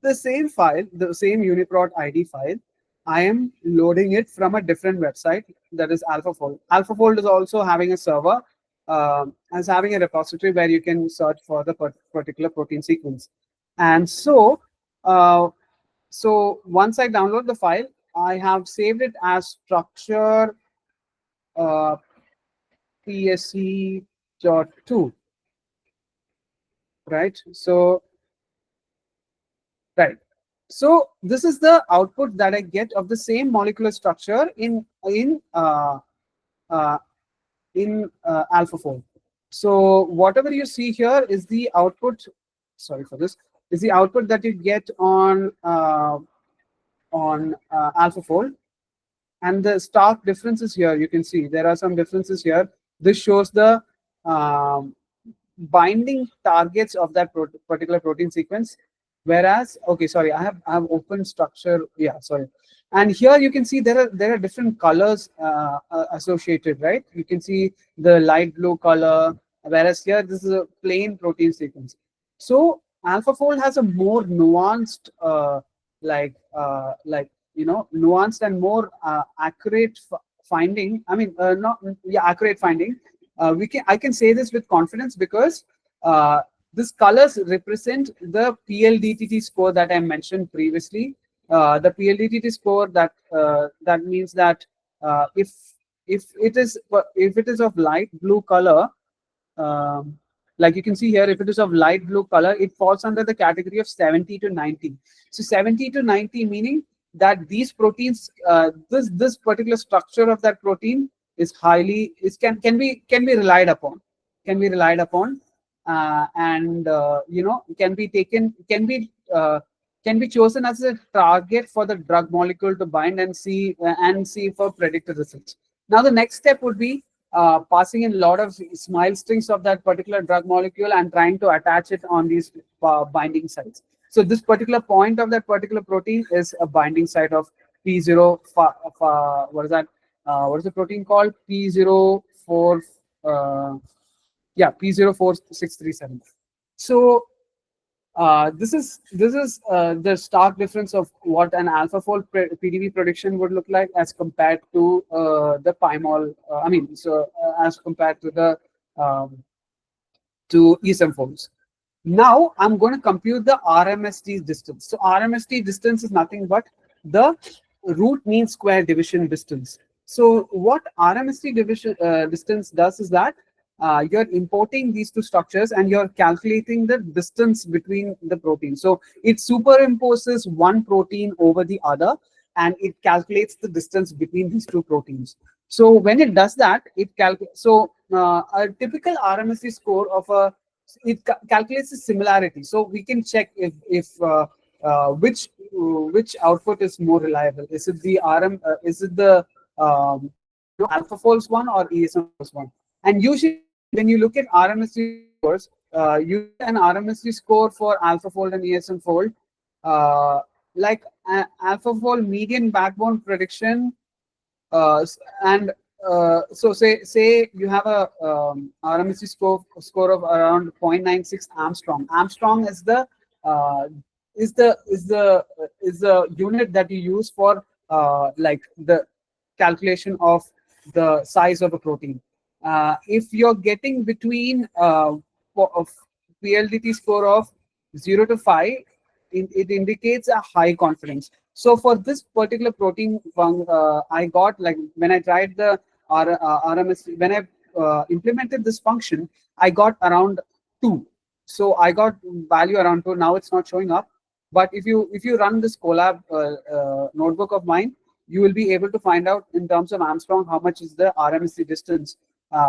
the same Uniprot ID file, I am loading it from a different website, that is AlphaFold. AlphaFold is also having a server, as having a repository where you can search for the particular protein sequence. And uh, so once I download the file, I have saved it as structure uh, psc.2, right? Right. So this is the output that I get of the same molecular structure uh, AlphaFold. So whatever you see here is the output. Sorry for this. Is the output that you get on AlphaFold, and the stark differences here. You can see there are some differences here. This shows the um, binding targets of that particular protein sequence, whereas, okay, sorry, I have open structure, yeah, sorry. And here you can see there are different colors associated, right? You can see the light blue color, whereas here this is a plain protein sequence. So AlphaFold has a more nuanced nuanced and more accurate finding. I mean, not yeah, accurate finding. I can say this with confidence because uh, these colors represent the PLDTT score that I mentioned previously. The PLDTT score, that means that if if it is of light blue color, um, like you can see here, if it is of light blue color, it falls under the category of 70 to 90. So 70 to 90 meaning that these proteins, this particular structure of that protein is highly is can be relied upon, can be relied upon, and can be taken, can be chosen as a target for the drug molecule to bind and see for predicted results. Now the next step would be passing in a lot of smile strings of that particular drug molecule and trying to attach it on these binding sites. So this particular point of that particular protein is a binding site of P0. What is that? What is the protein called? P04. Yeah, P04637. So this is the stark difference of what an AlphaFold PDB prediction would look like as compared to the PyMol. As compared to the ESM folds. Now I'm going to compute the RMSD distance. So RMSD distance is nothing but the root mean square division distance. So what RMSD distance does is that you're importing these two structures and you're calculating the distance between the proteins. So it superimposes one protein over the other and it calculates the distance between these two proteins. So when it does that, it calculates. So a typical RMSD score of a calculates the similarity. So we can check which output is more reliable. Is it the is it the AlphaFold's one or ESM Fold's one? And usually when you look at RMSD scores, you get an RMSD score for AlphaFold and ESM Fold. Uh, like AlphaFold median backbone prediction, and so say you have a RMSE score of around 0.96 Armstrong. Armstrong is the uh, is the unit that you use for like the calculation of the size of a protein. If you're getting between of PLDT score of 0 to 5, it indicates a high confidence. So for this particular protein, I got, like, when I tried the RMS, when I implemented this function, I got around 2. So I got value around 2. Now it's not showing up. But if you run this Colab notebook of mine, you will be able to find out in terms of Armstrong how much is the RMSE distance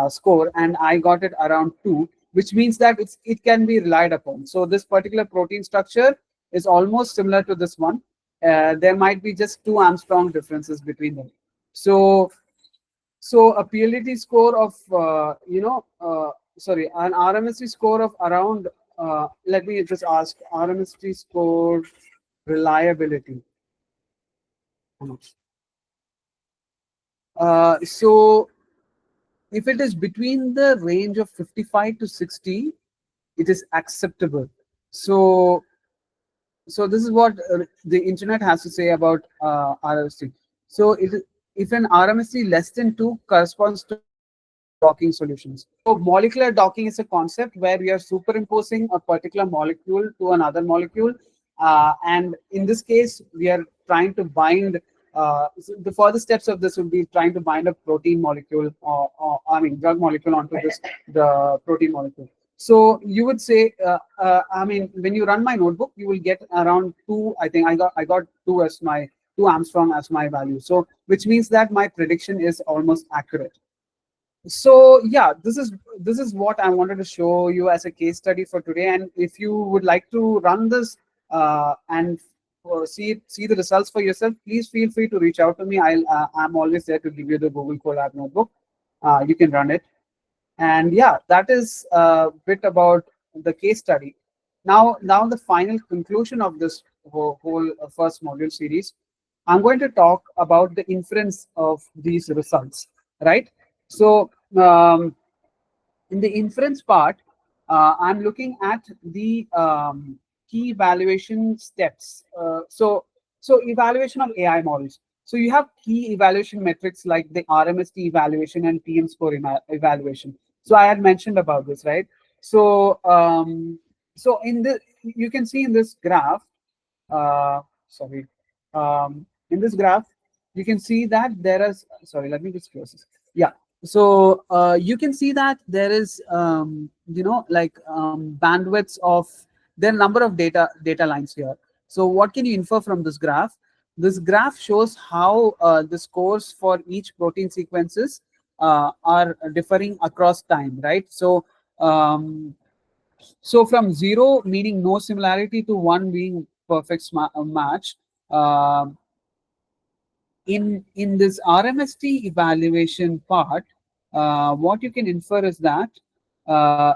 score, and I got it around 2, which means that it can be relied upon. So this particular protein structure is almost similar to this one. there might be just 2 Armstrong differences between them. So so a PLDT score of sorry, an RMST score of around let me just ask RMST score reliability. How much? So if it is between the range of 55 to 60, it is acceptable. So so this is what the internet has to say about RMST. So if an RMST less than 2 corresponds to molecular docking solutions. So molecular docking is a concept where we are superimposing a particular molecule to another molecule, and in this case we are trying to bind. So the further steps of this would be trying to bind a protein molecule, or I mean drug molecule, onto this the protein molecule. So you would say, I mean, when you run my notebook, you will get around 2. I think I got 2 as my 2 Armstrong as my value. So which means that my prediction is almost accurate. So yeah, this is what I wanted to show you as a case study for today. And if you would like to run this and see the results for yourself, please feel free to reach out to me. I'm always there to give you the Google Colab notebook. You can run it. And yeah, that is a bit about the case study. Now the final conclusion of this whole first module series, I'm going to talk about the inference of these results, right? So in the inference part, I'm looking at the key evaluation steps. So evaluation of AI models. So you have key evaluation metrics like the RMST evaluation and TM score evaluation. So I had mentioned about this, right? So so in the you can see in this graph, sorry, in this graph, you can see that there is, sorry, let me just close this. Yeah. So you can see that there is, like bandwidths of, there are number of data lines here. So what can you infer from this graph? This graph shows how the scores for each protein sequences are differing across time, right? So from 0 meaning no similarity to 1 being perfect match, uh, in this RMST evaluation part, what you can infer is that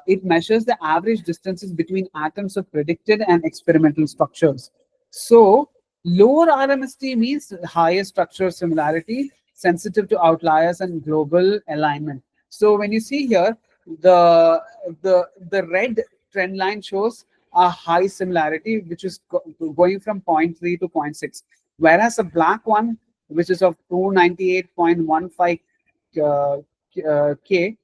it measures the average distances between atoms of predicted and experimental structures. So lower RMST means higher structural similarity, sensitive to outliers and global alignment. So when you see here, the red trend line shows a high similarity, which is going from zero point 0.3 to zero point 0.6, whereas a black one, which is of 298.15 K,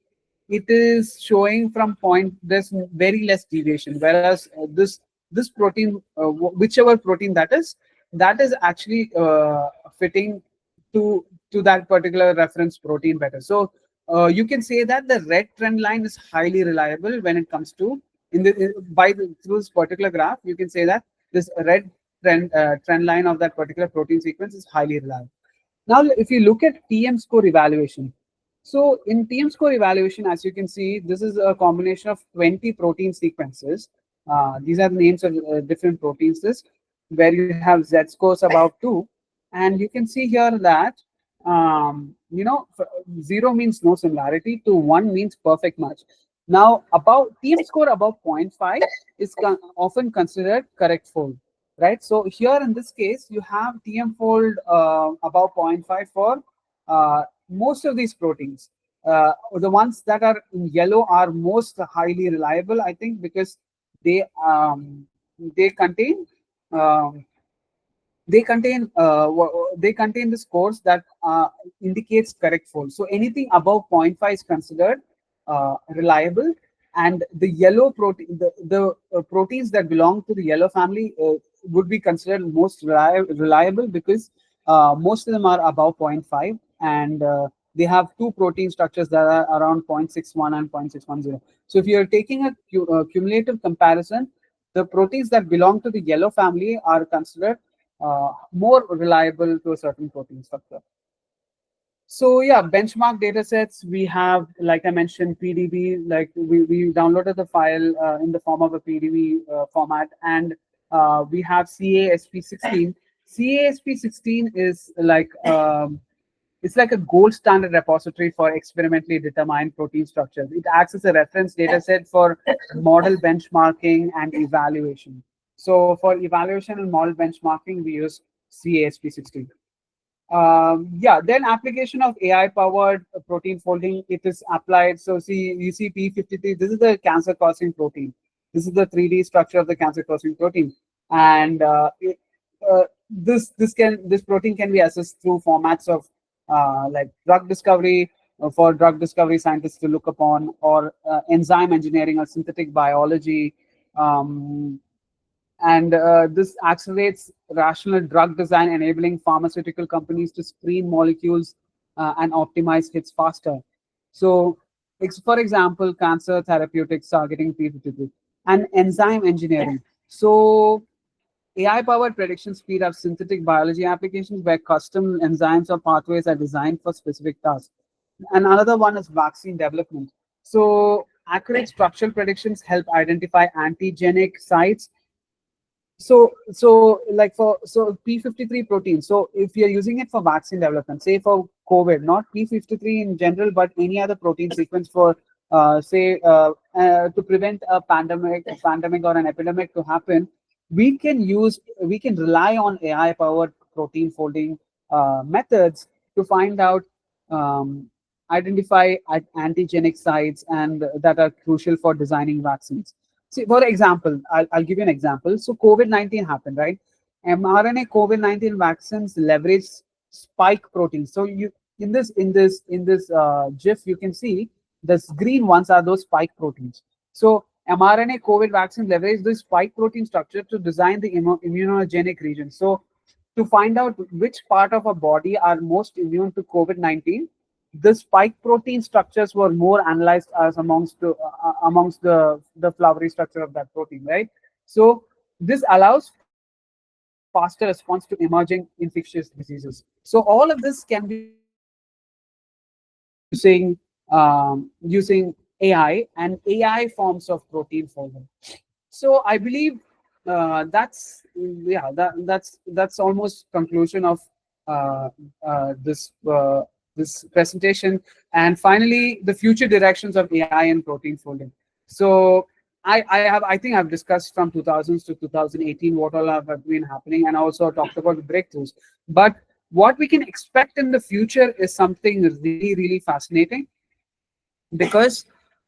it is showing from point, there's very less deviation, whereas this protein, whichever protein that is actually fitting to that particular reference protein better. So you can say that the red trend line is highly reliable when it comes to, through this particular graph, you can say that this red trend line of that particular protein sequence is highly reliable. Now, if you look at TM score evaluation, so in TM score evaluation, as you can see, this is a combination of 20 protein sequences. These are the names of different proteins list, where you have Z scores above 2. And you can see here that, 0 means no similarity to 1 means perfect match. Now, about TM score above zero point 0.5 is often considered correct fold, right? So here in this case, you have TM fold above zero point 0.5 for most of these proteins. The ones that are in yellow are most highly reliable, I think, because they they contain um, they contain the scores that indicates correct fold. So anything above zero point 0.5 is considered reliable, and the yellow protein, the proteins that belong to the yellow family would be considered most reliable, because most of them are above zero point 0.5, and they have two protein structures that are around 0.61 and 0.610. So if you're taking a cumulative comparison, the proteins that belong to the yellow family are considered more reliable to a certain protein structure. So yeah, benchmark data sets, we have, like I mentioned, PDB, like we downloaded the file in the form of a PDB format, and we have CASP16. CASP16 is like it's like a gold standard repository for experimentally determined protein structures. It acts as a reference data set for model benchmarking and evaluation. So for evaluation and model benchmarking, we use CASP16. Yeah, then application of AI powered protein folding, it is applied. So see, you see P53, this is the cancer causing protein. This is the 3D structure of the cancer causing protein. And this protein can be assessed through formats of like drug discovery, for drug discovery scientists to look upon, or enzyme engineering or synthetic biology. Um, and this accelerates rational drug design, enabling pharmaceutical companies to screen molecules and optimize hits faster. So, for example, cancer therapeutics targeting P53 and enzyme engineering. So, AI-powered prediction speed up synthetic biology applications where custom enzymes or pathways are designed for specific tasks. And another one is vaccine development. So, accurate structural predictions help identify antigenic sites. So like for P53 protein. So if you're using it for vaccine development, say for COVID, not P53 in general, but any other protein sequence for to prevent a pandemic or an epidemic to happen, we can rely on AI powered protein folding methods to find out, um, identify antigenic sites and that are crucial for designing vaccines. See, for example, I'll give you an example. So COVID-19 happened, right? mRNA COVID-19 vaccines leverage spike proteins. So you in this GIF, you can see the green ones are those spike proteins. So mRNA COVID vaccine leverage the spike protein structure to design the immunogenic region. So to find out which part of our body are most immune to COVID-19, the spike protein structures were more analyzed as amongst the flowery structure of that protein, right? So this allows faster response to emerging infectious diseases. So all of this can be achieved using AI and AI forms of protein folding. So I believe that's almost conclusion of uh, this presentation. And finally, the future directions of AI and protein folding. So I think I've discussed from 2000s to 2018 what all have been happening, and also talked about the breakthroughs. But what we can expect in the future is something really fascinating, because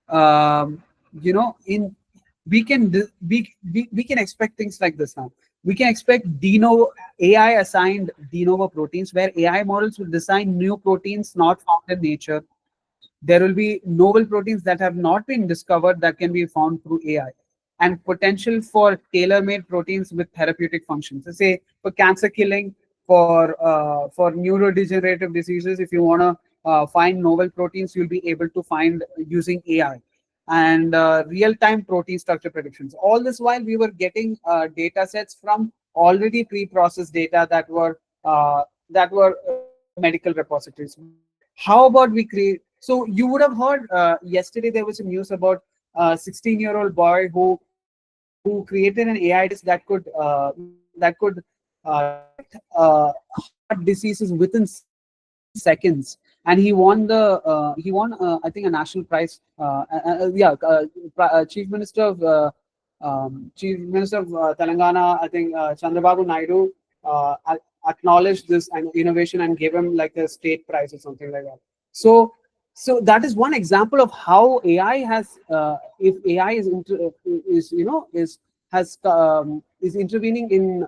um, in we can we can expect things like this now. We can expect de novo AI assigned de novo proteins, where AI models will design new proteins not found in nature. There will be novel proteins that have not been discovered that can be found through AI, and potential for tailor-made proteins with therapeutic functions. So say for cancer killing, for neurodegenerative diseases, if you want to find novel proteins, you'll be able to find using AI and real-time protein structure predictions. All this while we were getting data sets from already pre-processed data that were in the medical repositories. But how about we create? So you would have heard yesterday there was a news about a 16-year-old boy who created an AI that could detect heart diseases within 7 seconds, and he won I think a national prize. Yeah, Chief Minister of Telangana, I think Chandrababu Naidu, acknowledged this and innovation and gave him like a state prize or something like that. So, so that is one example of how AI has, if AI is is intervening in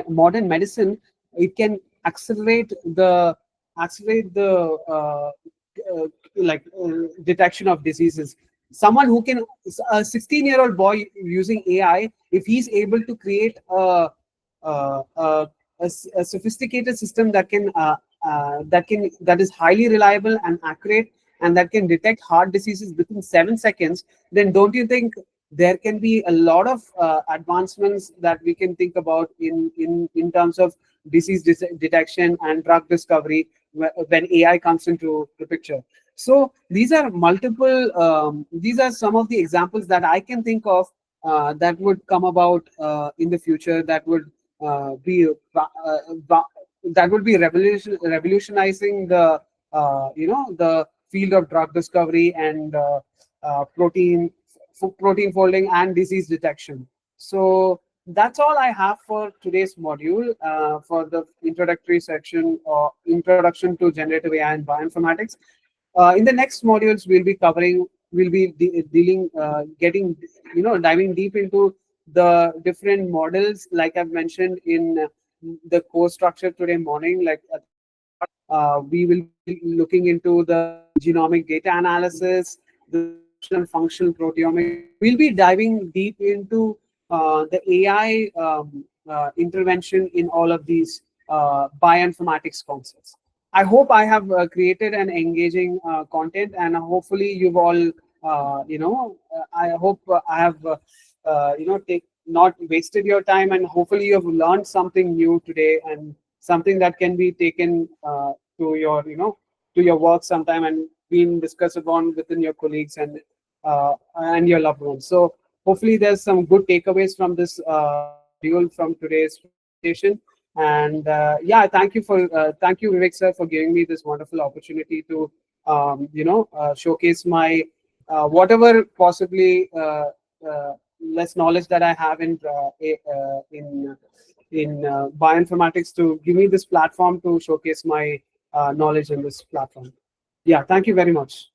modern medicine, it can accelerate the accelerate the detection of diseases. Someone who can, a 16-year-old boy using AI, if he's able to create uh, a, a sophisticated system that is highly reliable and accurate, and that can detect heart diseases within 7 seconds, then don't you think there can be a lot of advancements that we can think about in terms of disease detection and drug discovery when AI comes into the picture? So these are multiple. These are some of the examples that I can think of that would come about in the future, that would be va- that will be revolutionizing the the field of drug discovery and protein folding and disease detection. So that's all I have for today's module for the introductory section or introduction to generative AI and bioinformatics. In the next modules, we'll be dealing, getting, diving deep into the different models, like I've mentioned in the course structure today morning. Like at the start, we will be looking into the genomic data analysis, the structural and functional proteomics. We'll be diving deep into the AI intervention in all of these bioinformatics concepts. I hope I have created an engaging content, and hopefully you've all, I hope I have, take not wasted your time, and hopefully you have learned something new today and something that can be taken to your, to your work sometime and being discussed upon within your colleagues and your loved ones. So hopefully there's some good takeaways from this module from today's presentation. And yeah, thank you, Vivek sir, for giving me this wonderful opportunity to showcase my whatever possibly less knowledge that I have in bioinformatics, to give me this platform to showcase my knowledge in this platform. Yeah, thank you very much.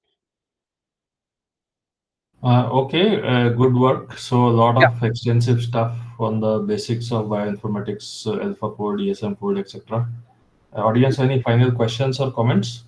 Okay, good work. So a lot Yeah. of extensive stuff on the basics of bioinformatics, AlphaFold, ESM fold, etc. Audience, any final questions or comments?